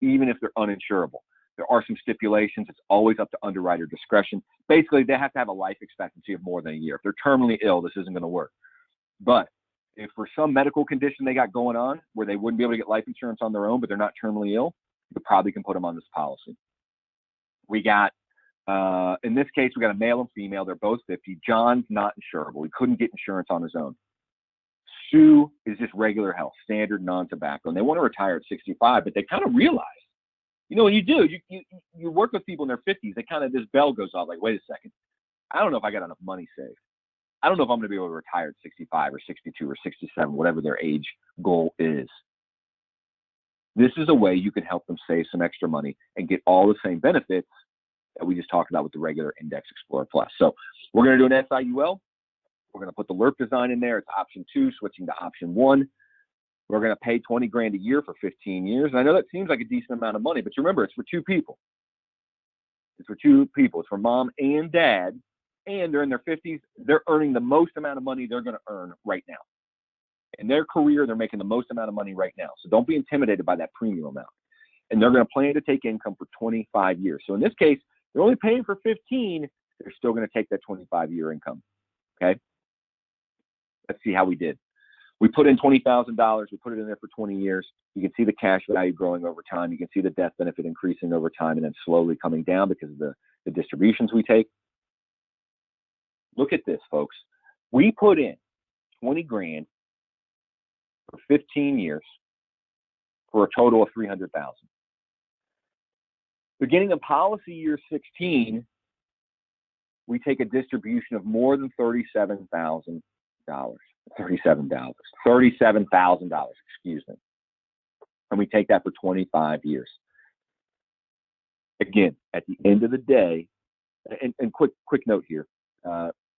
even if they're uninsurable. There are some stipulations. It's always up to underwriter discretion. Basically, they have to have a life expectancy of more than a year. If they're terminally ill, this isn't going to work. But if for some medical condition they got going on where they wouldn't be able to get life insurance on their own, but they're not terminally ill, you probably can put them on this policy. We got, in this case, we got a male and female. They're both 50. John's not insurable. He couldn't get insurance on his own. Sue is just regular health, standard non-tobacco. And they want to retire at 65, but they kind of realize, you know, when you do, you work with people in their 50s, they kind of, this bell goes off like, wait a second. I don't know if I got enough money saved. I don't know if I'm going to be able to retire at 65 or 62 or 67, whatever their age goal is. This is a way you can help them save some extra money and get all the same benefits that we just talked about with the regular Index Explorer Plus. So we're going to do an SIUL. We're going to put the LERP design in there. It's option 2, switching to option 1. We're going to pay $20 grand a year for 15 years. And I know that seems like a decent amount of money, but you remember, it's for 2 people. It's for 2 people. It's for mom and dad. And they're in their 50s, they're earning the most amount of money they're going to earn right now. In their career, they're making the most amount of money right now. So don't be intimidated by that premium amount. And they're going to plan to take income for 25 years. So in this case, they're only paying for 15. They're still going to take that 25-year income. Okay? Let's see how we did. We put in $20,000. We put it in there for 20 years. You can see the cash value growing over time. You can see the death benefit increasing over time and then slowly coming down because of the distributions we take. Look at this, folks. We put in 20 grand for 15 years for a total of 300,000. Beginning of policy year 16, we take a distribution of more than $37,000. $37,000, excuse me. And we take that for 25 years. Again, at the end of the day, and quick note here,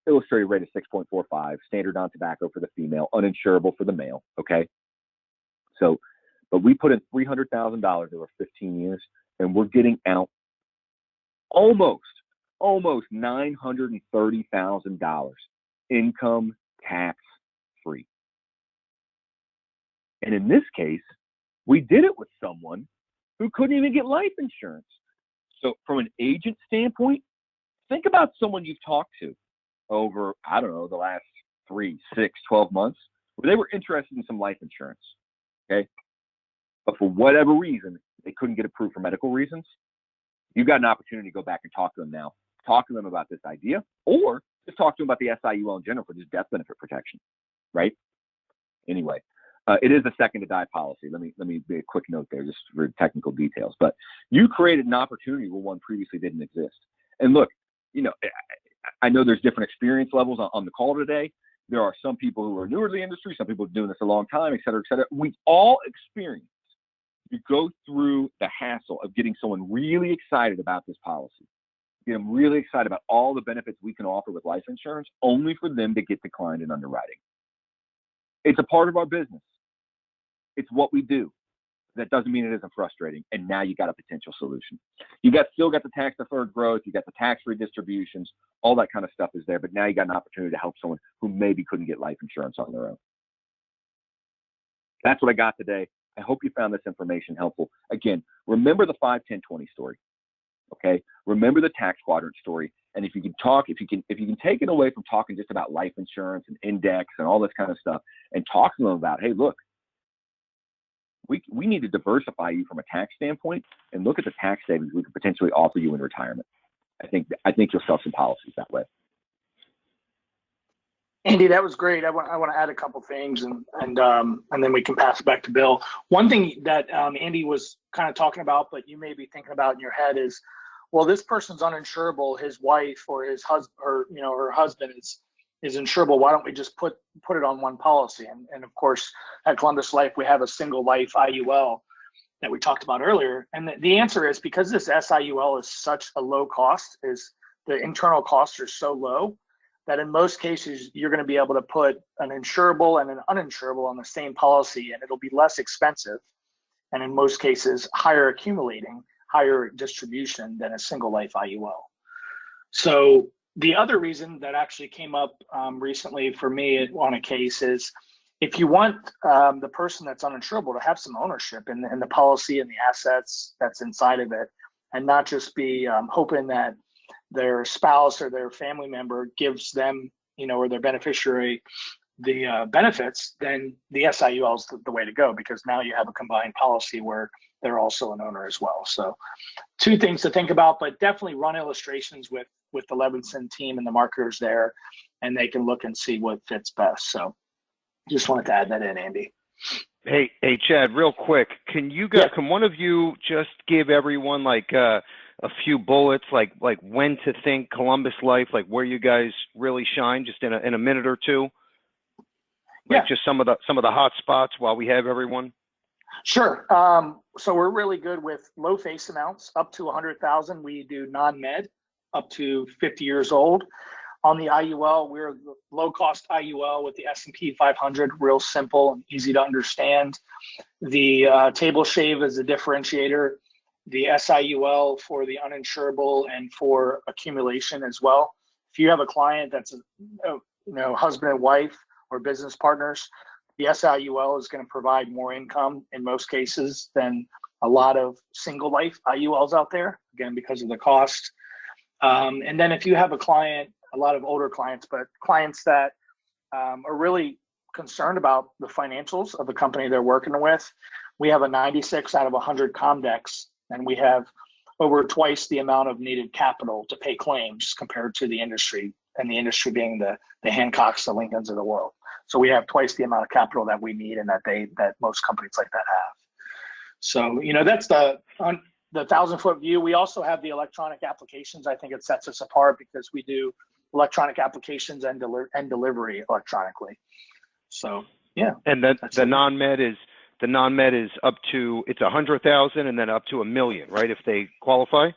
illustrated rate is 6.45, standard non-tobacco for the female, uninsurable for the male, okay? So, but we put in $300,000 over 15 years, and we're getting out almost $930,000 income tax free. And in this case, we did it with someone who couldn't even get life insurance. So from an agent standpoint, think about someone you've talked to over, I don't know, the last 3, 6, 12 months, where they were interested in some life insurance, okay? But for whatever reason, they couldn't get approved for medical reasons. You've got an opportunity to go back and talk to them now. Talk to them about this idea, or just talk to them about the SIUL in general for just death benefit protection, right? Anyway, it is a second to die policy. Let me be a quick note there just for technical details. But you created an opportunity where one previously didn't exist. And look, you know, I know there's different experience levels on the call today. There are some people who are newer to the industry, some people doing this a long time, et cetera, et cetera. We all experience, you go through the hassle of getting someone really excited about this policy, get them really excited about all the benefits we can offer with life insurance, only for them to get declined in underwriting. It's a part of our business. It's what we do. That doesn't mean it isn't frustrating. And now you got a potential solution. Still got the tax deferred growth. You got the tax-free distributions. All that kind of stuff is there. But now you got an opportunity to help someone who maybe couldn't get life insurance on their own. That's what I got today. I hope you found this information helpful. Again, remember the 5-10-20 story. Okay. Remember the tax quadrant story. And if you can take it away from talking just about life insurance and index and all this kind of stuff, and talk to them about, hey, look, we need to diversify you from a tax standpoint and look at the tax savings we could potentially offer you in retirement. I think you'll sell some policies that way. Andy, that was great. I want to add a couple things, and then we can pass it back to Bill. One thing that Andy was kind of talking about, but you may be thinking about in your head is, well, this person's uninsurable. His wife or his husband, or her husband is insurable. Why don't we just put it on one policy? And of course, at Columbus Life, we have a single life IUL that we talked about earlier. And the answer is because this SIUL is such a low cost, is the internal costs are so low that in most cases, you're going to be able to put an insurable and an uninsurable on the same policy, and it'll be less expensive. And in most cases, higher distribution than a single life IUL. So the other reason that actually came up recently for me on a case is if you want the person that's uninsurable to have some ownership in the policy and the assets that's inside of it, and not just be hoping that their spouse or their family member gives them, or their beneficiary the benefits, then the SIUL is the way to go, because now you have a combined policy where they're also an owner as well. So 2 things to think about, but definitely run illustrations with the Levinson team and the marketers there, and they can look and see what fits best. So just wanted to add that in, Andy. Hey, Chad, real quick, can one of you just give everyone like a few bullets, like when to think Columbus Life, like where you guys really shine, just in a minute or two? Like just some of the hot spots while we have everyone. Sure. So we're really good with low face amounts up to 100,000. We do non-med up to 50 years old. On the IUL, we're the low-cost IUL with the S&P 500, real simple and easy to understand. The table shave is a differentiator. The SIUL for the uninsurable and for accumulation as well. If you have a client that's husband and wife or business partners, the SIUL is going to provide more income in most cases than a lot of single life IULs out there, again, because of the cost. And then if you have a client, a lot of older clients, but clients that are really concerned about the financials of the company they're working with, we have a 96 out of 100 Comdex, and we have over twice the amount of needed capital to pay claims compared to the industry, and the industry being the Hancocks, the Lincolns of the world. So we have twice the amount of capital that we need and that most companies like that have. So, that's the 1,000-foot view. We also have the electronic applications. I think it sets us apart because we do electronic applications and delivery electronically. So, yeah. And the non-med is up to, it's 100,000 and then up to $1 million, right? If they qualify.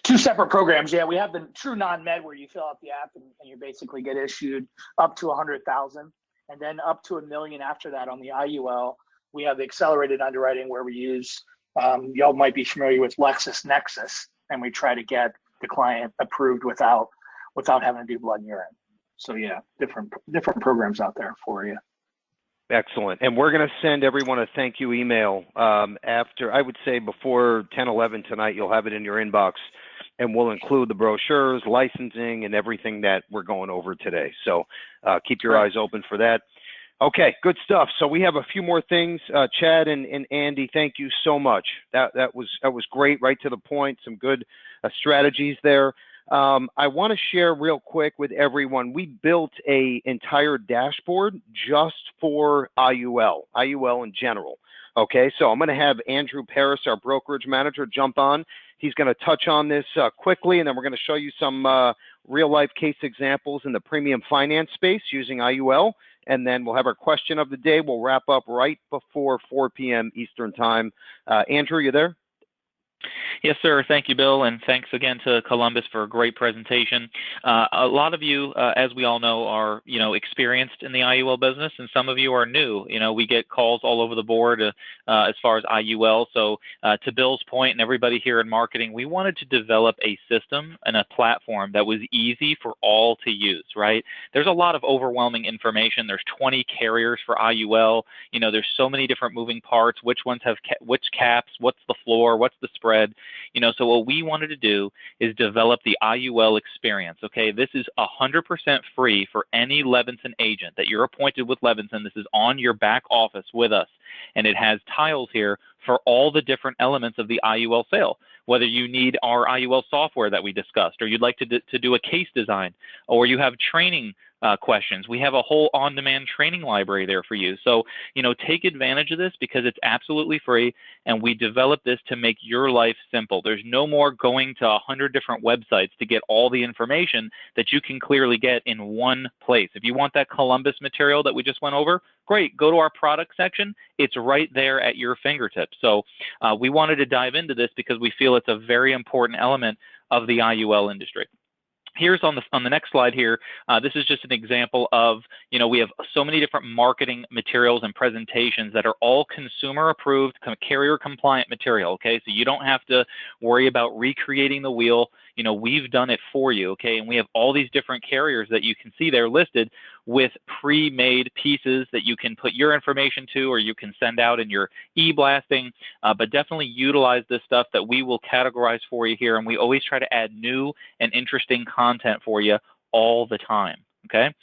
2 separate programs. Yeah, we have the true non-med where you fill out the app and you basically get issued up to 100,000, and then up to $1 million after that. On the IUL, we have the accelerated underwriting where we use, y'all might be familiar with LexisNexis, and we try to get the client approved without having to do blood and urine. So yeah, different programs out there for you. Excellent. And we're going to send everyone a thank you email after, I would say before 10:11 tonight. You'll have it in your inbox, and we'll include the brochures, licensing, and everything that we're going over today. So keep your eyes open for that. Okay, good stuff. So we have a few more things. Chad and Andy, thank you so much. That was great, right to the point. Some good strategies there. I want to share real quick with everyone. We built an entire dashboard just for IUL in general. Okay, so I'm going to have Andrew Paris, our brokerage manager, jump on. He's going to touch on this quickly, and then we're going to show you some real-life case examples in the premium finance space using IUL, and then we'll have our question of the day. We'll wrap up right before 4 p.m. Eastern Time. Andrew, you there? Yes, sir. Thank you, Bill, and thanks again to Columbus for a great presentation. A lot of you, as we all know, are experienced in the IUL business, and some of you are new. We get calls all over the board as far as IUL. So to Bill's point, and everybody here in marketing, we wanted to develop a system and a platform that was easy for all to use. Right? There's a lot of overwhelming information. There's 20 carriers for IUL. There's so many different moving parts. Which ones have which caps? What's the floor? What's the spread? So what we wanted to do is develop the IUL experience. Okay, this is 100% free for any Levinson agent that you're appointed with Levinson. This is on your back office with us, and it has tiles here for all the different elements of the IUL sale. Whether you need our IUL software that we discussed, or you'd like to do a case design, or you have training questions. We have a whole on-demand training library there for you. So, take advantage of this because it's absolutely free, and we developed this to make your life simple. There's no more going to 100 different websites to get all the information that you can clearly get in one place. If you want that Columbus material that we just went over, great, go to our product section. It's right there at your fingertips. So we wanted to dive into this because we feel it's a very important element of the IUL industry. Here's on the next slide here, this is just an example of, we have so many different marketing materials and presentations that are all consumer approved, carrier compliant material, okay? So you don't have to worry about recreating the wheel. We've done it for you, okay? And we have all these different carriers that you can see there listed with pre-made pieces that you can put your information to, or you can send out in your e-blasting, but definitely utilize this stuff that we will categorize for you here. And we always try to add new and interesting content for you all the time. Okay.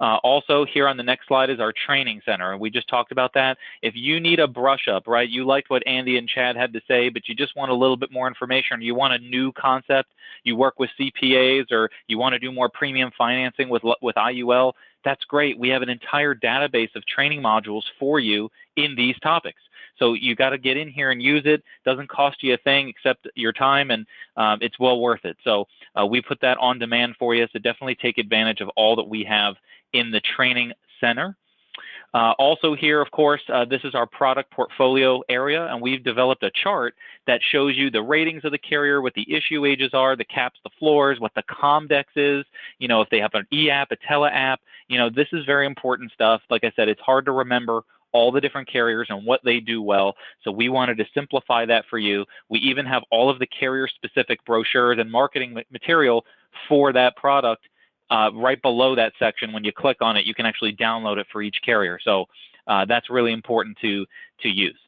Also, here on the next slide is our training center, and we just talked about that. If you need a brush up, right, you liked what Andy and Chad had to say, but you just want a little bit more information, or you want a new concept, you work with CPAs, or you want to do more premium financing with IUL, that's great. We have an entire database of training modules for you in these topics. So you got to get in here and use it. Doesn't cost you a thing except your time, and it's well worth it. So we put that on demand for you. So definitely take advantage of all that we have in the training center. Also here, of course, this is our product portfolio area, and we've developed a chart that shows you the ratings of the carrier, what the issue ages are, the caps, the floors, what the Comdex is, if they have an e-app, a tele-app. This is very important stuff. Like I said, it's hard to remember all the different carriers and what they do well. So we wanted to simplify that for you. We even have all of the carrier-specific brochures and marketing material for that product right below that section. When you click on it, you can actually download it for each carrier. So that's really important to use.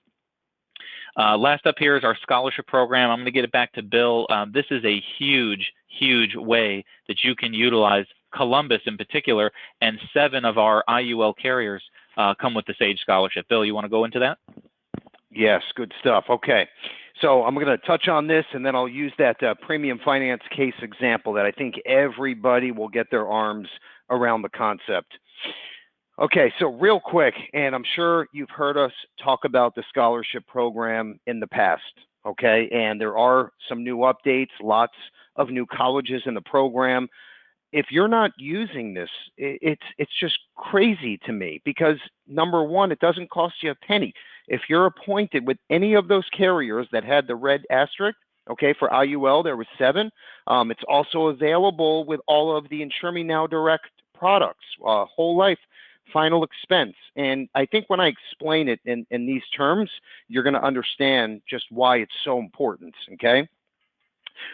Last up here is our scholarship program. I'm going to get it back to Bill. This is a huge, huge way that you can utilize Columbus in particular, and 7 of our IUL carriers come with the SAGE scholarship. Bill, you want to go into that? Yes, good stuff. Okay, so I'm going to touch on this, and then I'll use that premium finance case example that I think everybody will get their arms around the concept. Okay, so real quick, and I'm sure you've heard us talk about the scholarship program in the past, okay? And there are some new updates, lots of new colleges in the program. If you're not using this, it's just crazy to me because, number one, it doesn't cost you a penny. If you're appointed with any of those carriers that had the red asterisk, okay, for IUL, there was 7. It's also available with all of the Insure Me Now Direct products, whole life, final expense. And I think when I explain it in these terms, you're going to understand just why it's so important, okay?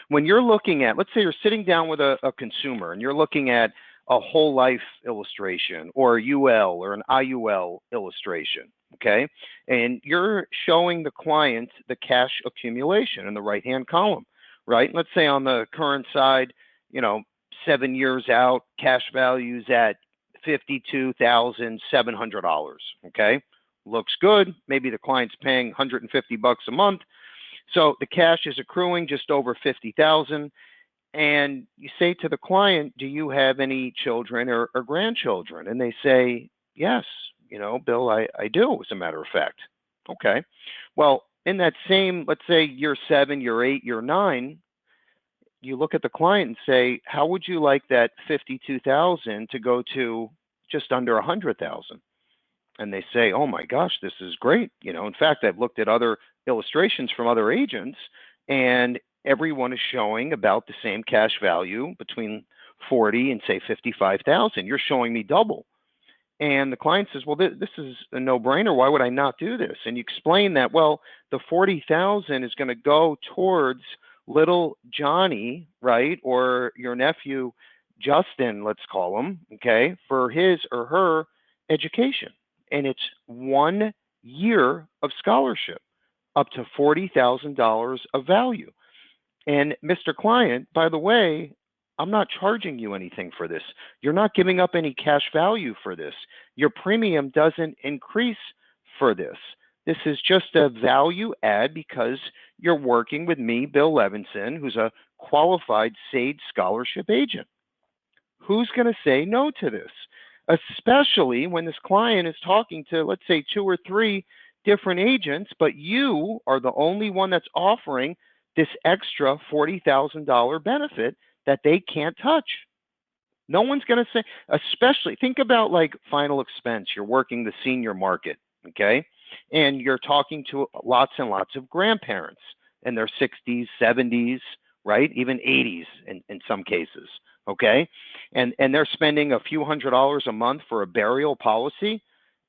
When you're looking at, let's say you're sitting down with a consumer and you're looking at a whole life illustration or a UL or an IUL illustration, okay? And you're showing the client the cash accumulation in the right-hand column, right? Let's say on the current side, 7 years out, cash values at $52,700, okay? Looks good. Maybe the client's paying $150 a month. So the cash is accruing just over $50,000, and you say to the client, do you have any children or grandchildren? And they say, yes, Bill, I do, as a matter of fact. Okay. Well, in that same, let's say year 7, year 8, year 9, you look at the client and say, how would you like that $52,000 to go to just under $100,000? And they say, oh my gosh, this is great. In fact, I've looked at other illustrations from other agents, and everyone is showing about the same cash value between 40 and say 55,000. You're showing me double. And the client says, well, this is a no-brainer. Why would I not do this? And you explain that, well, the 40,000 is going to go towards little Johnny, right? Or your nephew, Justin, let's call him, okay, for his or her education. And it's 1 year of scholarship, up to $40,000 of value. And Mr. Client, by the way, I'm not charging you anything for this. You're not giving up any cash value for this. Your premium doesn't increase for this. This is just a value add because you're working with me, Bill Levinson, who's a qualified SAGE scholarship agent. Who's going to say no to this? Especially when this client is talking to, let's say, 2 or 3 different agents, but you are the only one that's offering this extra $40,000 benefit that they can't touch. No one's going to say, especially think about like final expense. You're working the senior market, okay? And you're talking to lots and lots of grandparents in their 60s, 70s, right? Even 80s in some cases, okay? And they're spending a few $100s a month for a burial policy,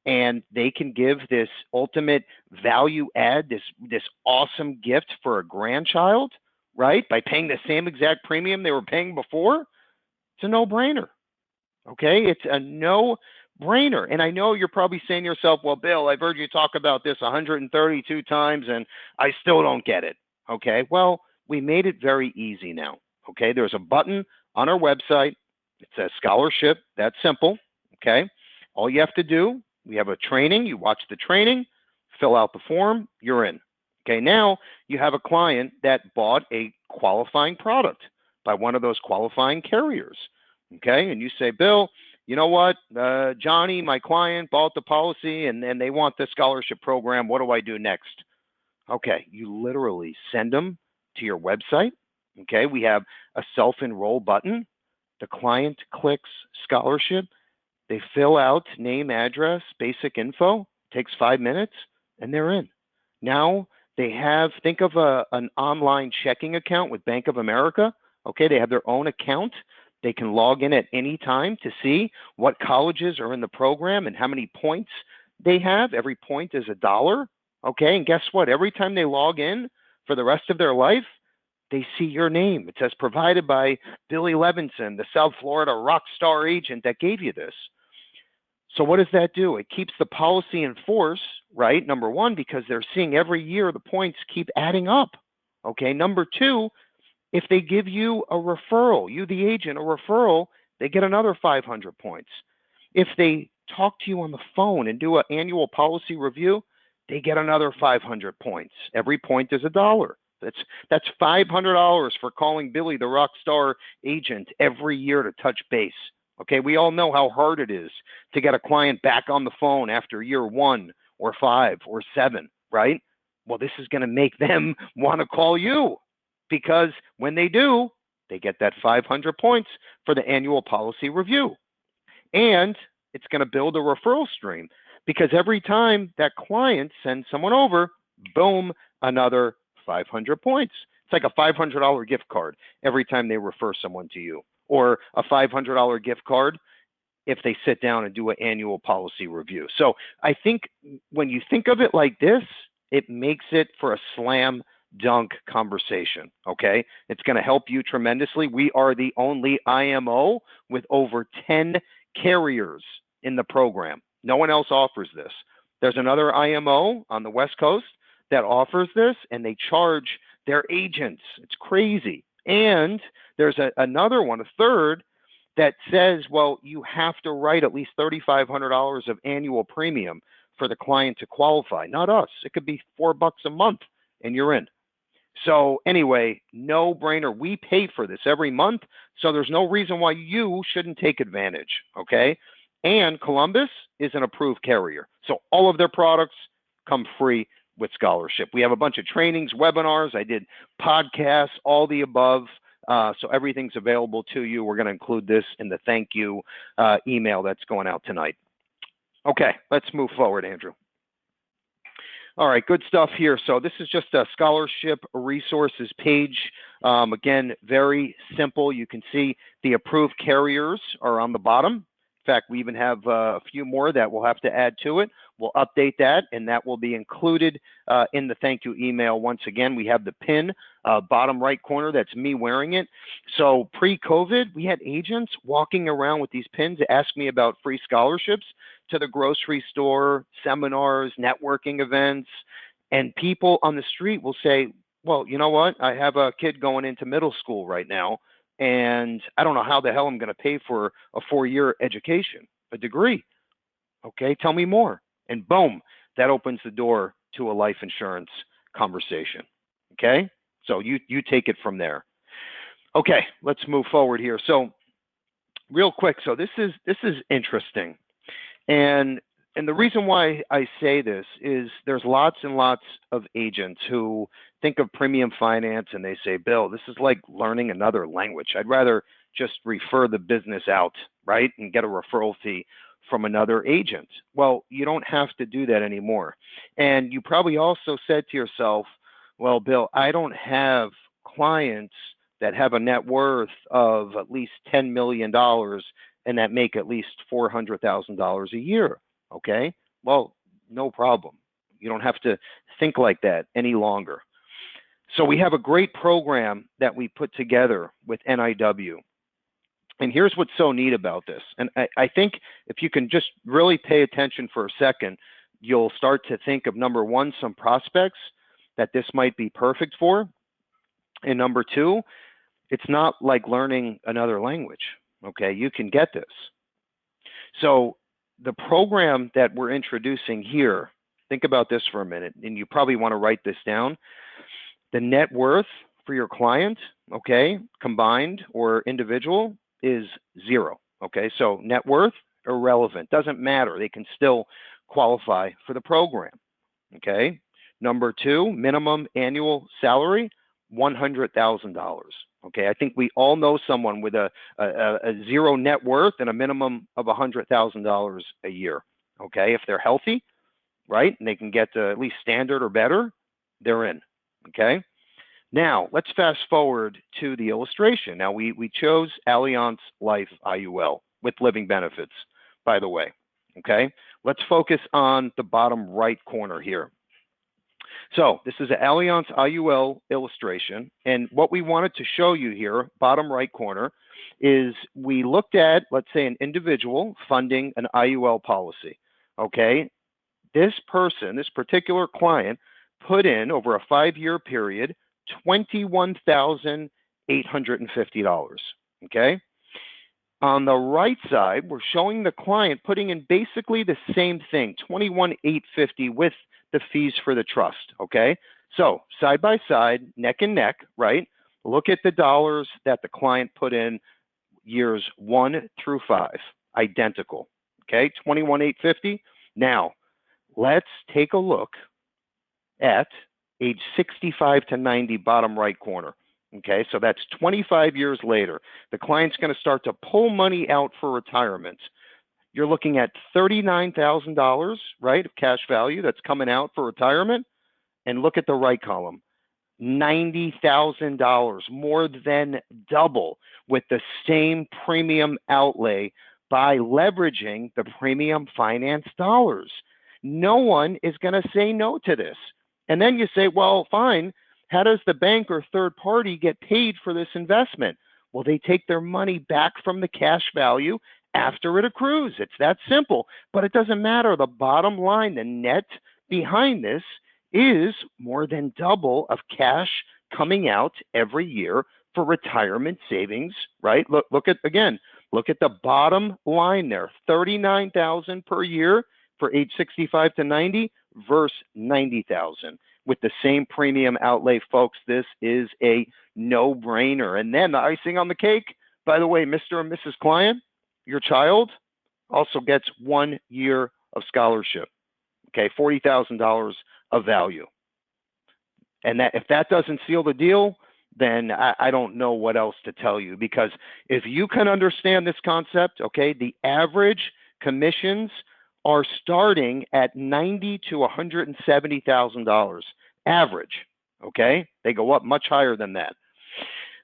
and they can give this ultimate value add, this awesome gift for a grandchild, right? By paying the same exact premium they were paying before. It's a no-brainer, okay? It's a no-brainer. And I know you're probably saying to yourself, well, Bill, I've heard you talk about this 132 times, and I still don't get it, okay? Well, we made it very easy now, okay? There's a button on our website. It says scholarship. That's simple, okay? All you have to do, we have a training. You watch the training, fill out the form, you're in. Okay, now you have a client that bought a qualifying product by one of those qualifying carriers, okay? And you say, Bill, you know what? Johnny, my client, bought the policy, and they want the scholarship program. What do I do next? Okay, you literally send them to your website, okay? We have a self-enroll button. The client clicks scholarship. They fill out name, address, basic info. Takes 5 minutes, and they're in. Now they have, think of an online checking account with Bank of America. Okay, they have their own account. They can log in at any time to see what colleges are in the program and how many points they have. Every point is $1. Okay, and guess what? Every time they log in for the rest of their life, they see your name. It says provided by Billy Levinson, the South Florida rock star agent that gave you this. So what does that do? It keeps the policy in force, right? Number one, because they're seeing every year the points keep adding up. Okay, number two, if they give you a referral, you the agent, a referral, they get another 500 points. If they talk to you on the phone and do an annual policy review, they get another 500 points. Every point is $1. That's $500 for calling Billy the rock star agent every year to touch base. Okay, we all know how hard it is to get a client back on the phone after year 1 or 5 or 7, right? Well, this is going to make them want to call you, because when they do, they get that 500 points for the annual policy review. And it's going to build a referral stream, because every time that client sends someone over, boom, another 500 points. It's like a $500 gift card every time they refer someone to you, or a $500 gift card if they sit down and do an annual policy review. So I think when you think of it like this, it makes it for a slam dunk conversation, okay? It's going to help you tremendously. We are the only IMO with over 10 carriers in the program. No one else offers this. There's another IMO on the West Coast that offers this, and they charge their agents. It's crazy. And there's another one, a third, that says, well, you have to write at least $3,500 of annual premium for the client to qualify. Not us. It could be $4 a month, and you're in. So anyway, no brainer. We pay for this every month, so there's no reason why you shouldn't take advantage, okay? And Columbus is an approved carrier, so all of their products come free with scholarship. We have a bunch of trainings, webinars. I did podcasts, all the above. So everything's available to you. We're going to include this in the thank you email that's going out tonight. Okay, let's move forward, Andrew. All right, good stuff here. So this is just a scholarship resources page. Again, very simple. You can see the approved carriers are on the bottom. In fact, we even have a few more that we'll have to add to it. We'll update that, and that will be included in the thank you email. Once again, we have the pin, bottom right corner. That's me wearing it. So pre-COVID, we had agents walking around with these pins to ask me about free scholarships to the grocery store, seminars, networking events, and people on the street will say, well, you know what? I have a kid going into middle school right now, and I don't know how the hell I'm going to pay for a 4-year education, a degree. Okay, tell me more. And boom, that opens the door to a life insurance conversation. Okay, so you take it from there. Okay, let's move forward here. So real quick. So this is interesting, and the reason why I say this is there's lots and lots of agents who think of premium finance and they say, Bill, this is like learning another language. I'd rather just refer the business out, right, and get a referral fee from another agent. Well, you don't have to do that anymore. And you probably also said to yourself, well, Bill, I don't have clients that have a net worth of at least $10 million and that make at least $400,000 a year. Okay, well, no problem. You don't have to think like that any longer. So we have a great program that we put together with NIW. And here's what's so neat about this. And I think if you can just really pay attention for a second, you'll start to think of, number one, some prospects that this might be perfect for. And number two, it's not like learning another language. Okay, you can get this. So the program that we're introducing here, think about this for a minute, and you probably want to write this down. The net worth for your client, okay, combined or individual, is zero. Okay, so net worth, irrelevant, doesn't matter. They can still qualify for the program. Okay, number two, minimum annual salary, $100,000. Okay, I think we all know someone with a zero net worth and a minimum of $100,000 a year. Okay, if they're healthy, right, and they can get to at least standard or better, they're in. Okay, now let's fast forward to the illustration. Now we chose Allianz Life IUL with living benefits, by the way. Okay, let's focus on the bottom right corner here. So this is an Allianz IUL illustration, and what we wanted to show you here, bottom right corner, is we looked at, let's say, an individual funding an IUL policy. Okay, this person, this particular client, put in over a 5-year period $21,850. Okay, on the right side, we're showing the client putting in basically the same thing, $21,850 with the fees for the trust. Okay, so side by side, neck and neck, right? Look at the dollars that the client put in years 1 through 5, identical. Okay, $21,850. Now let's take a look at age 65 to 90, bottom right corner. Okay, so that's 25 years later. The client's going to start to pull money out for retirement. You're looking at $39,000, right, of cash value that's coming out for retirement. And look at the right column, $90,000, more than double with the same premium outlay by leveraging the premium finance dollars. No one is going to say no to this. And then you say, well, fine, how does the bank or third party get paid for this investment? Well, they take their money back from the cash value after it accrues. It's that simple, but it doesn't matter. The bottom line, the net behind this is more than double of cash coming out every year for retirement savings, right? Look at the bottom line there, $39,000 per year for age 65 to 90 versus $90,000 with the same premium outlay, folks. This is a no-brainer. And then the icing on the cake, by the way, Mr. and Mrs. Client, your child also gets 1 year of scholarship. Okay, $40,000 of value. And that, if that doesn't seal the deal, then I don't know what else to tell you, because if you can understand this concept, okay, the average commissions are starting at $90,000 to $170,000 average. Okay, they go up much higher than that.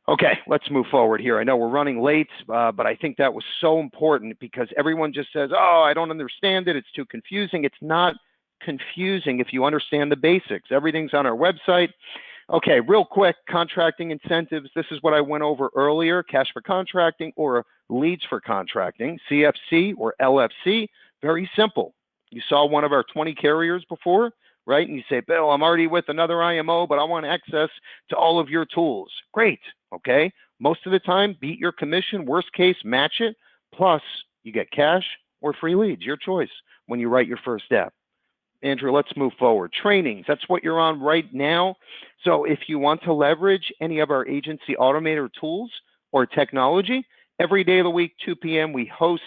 Okay, let's move forward here. I know we're running late, but I think that was so important because everyone just says, oh, I don't understand it. It's too confusing. It's not confusing if you understand the basics. Everything's on our website. Okay, real quick, contracting incentives. This is what I went over earlier, cash for contracting or leads for contracting, CFC or LFC. Very simple. You saw one of our 20 carriers before, right? And you say, Bill, I'm already with another IMO, but I want access to all of your tools. Great, okay? Most of the time, beat your commission. Worst case, match it. Plus, you get cash or free leads, your choice, when you write your first step. Andrew, let's move forward. Trainings, that's what you're on right now. So if you want to leverage any of our agency automator tools or technology, every day of the week, 2 p.m., we host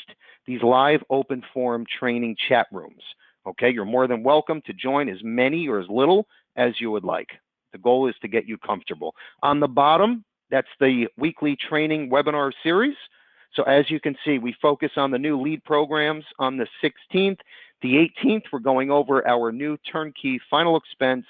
these live open forum training chat rooms. Okay, you're more than welcome to join as many or as little as you would like. The goal is to get you comfortable. On the bottom, that's the weekly training webinar series. So as you can see, we focus on the new lead programs on the 16th. The 18th, we're going over our new turnkey final expense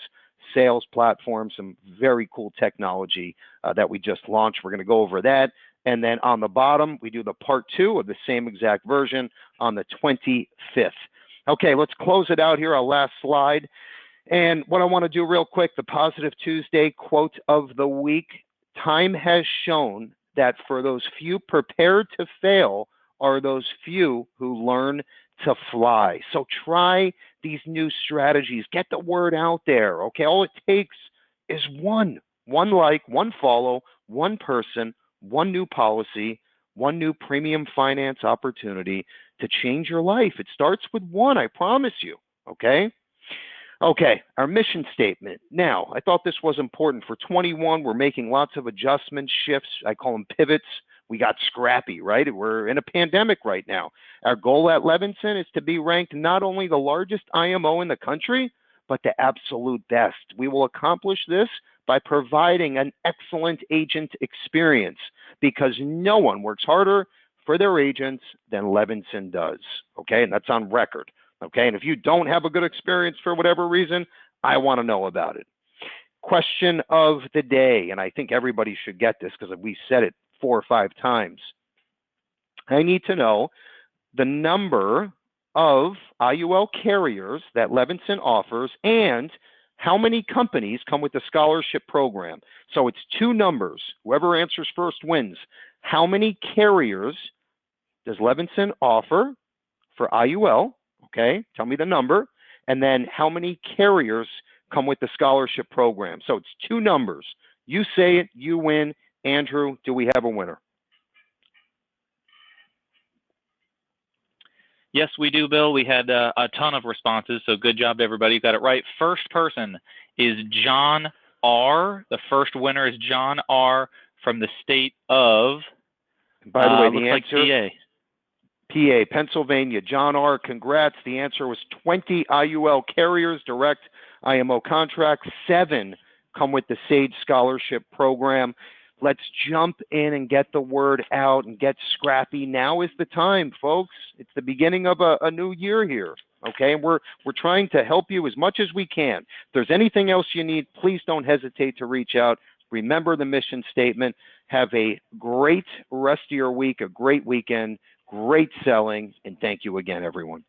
sales platform, some very cool technology that we just launched. We're going to go over that. And then on the bottom, we do the part 2 of the same exact version on the 25th. Okay, let's close it out here, our last slide. And what I want to do real quick, the Positive Tuesday quote of the week. Time has shown that for those few prepared to fail are those few who learn to fly. So try these new strategies. Get the word out there, okay? All it takes is one like, one follow, one person, one new policy, one new premium finance opportunity to change your life. It starts with one, I promise you, okay? Okay, our mission statement. Now, I thought this was important. For 21, we're making lots of adjustments, shifts. I call them pivots. We got scrappy, right? We're in a pandemic right now. Our goal at Levinson is to be ranked not only the largest IMO in the country, but the absolute best. We will accomplish this by providing an excellent agent experience because no one works harder for their agents than Levinson does, okay? And that's on record. Okay, and if you don't have a good experience for whatever reason, I want to know about it. Question of the day, and I think everybody should get this because we said it 4 or 5 times. I need to know the number of IUL carriers that Levinson offers and how many companies come with the scholarship program. So it's 2 numbers. Whoever answers first wins. How many carriers does Levinson offer for IUL? Okay, tell me the number, and then how many carriers come with the scholarship program. So it's 2 numbers. You say it, you win. Andrew, do we have a winner? Yes, we do, Bill. We had a ton of responses, so good job to everybody who got it right. First person is John R. The first winner is John R. from the state of, By the way, the looks answer, like PA. PA, Pennsylvania. John R., congrats. The answer was 20 IUL carriers, direct IMO contracts. 7 come with the SAGE scholarship program. Let's jump in and get the word out and get scrappy. Now is the time, folks. It's the beginning of a new year here, okay? And we're trying to help you as much as we can. If there's anything else you need, please don't hesitate to reach out. Remember the mission statement. Have a great rest of your week, a great weekend. Great selling, and thank you again, everyone.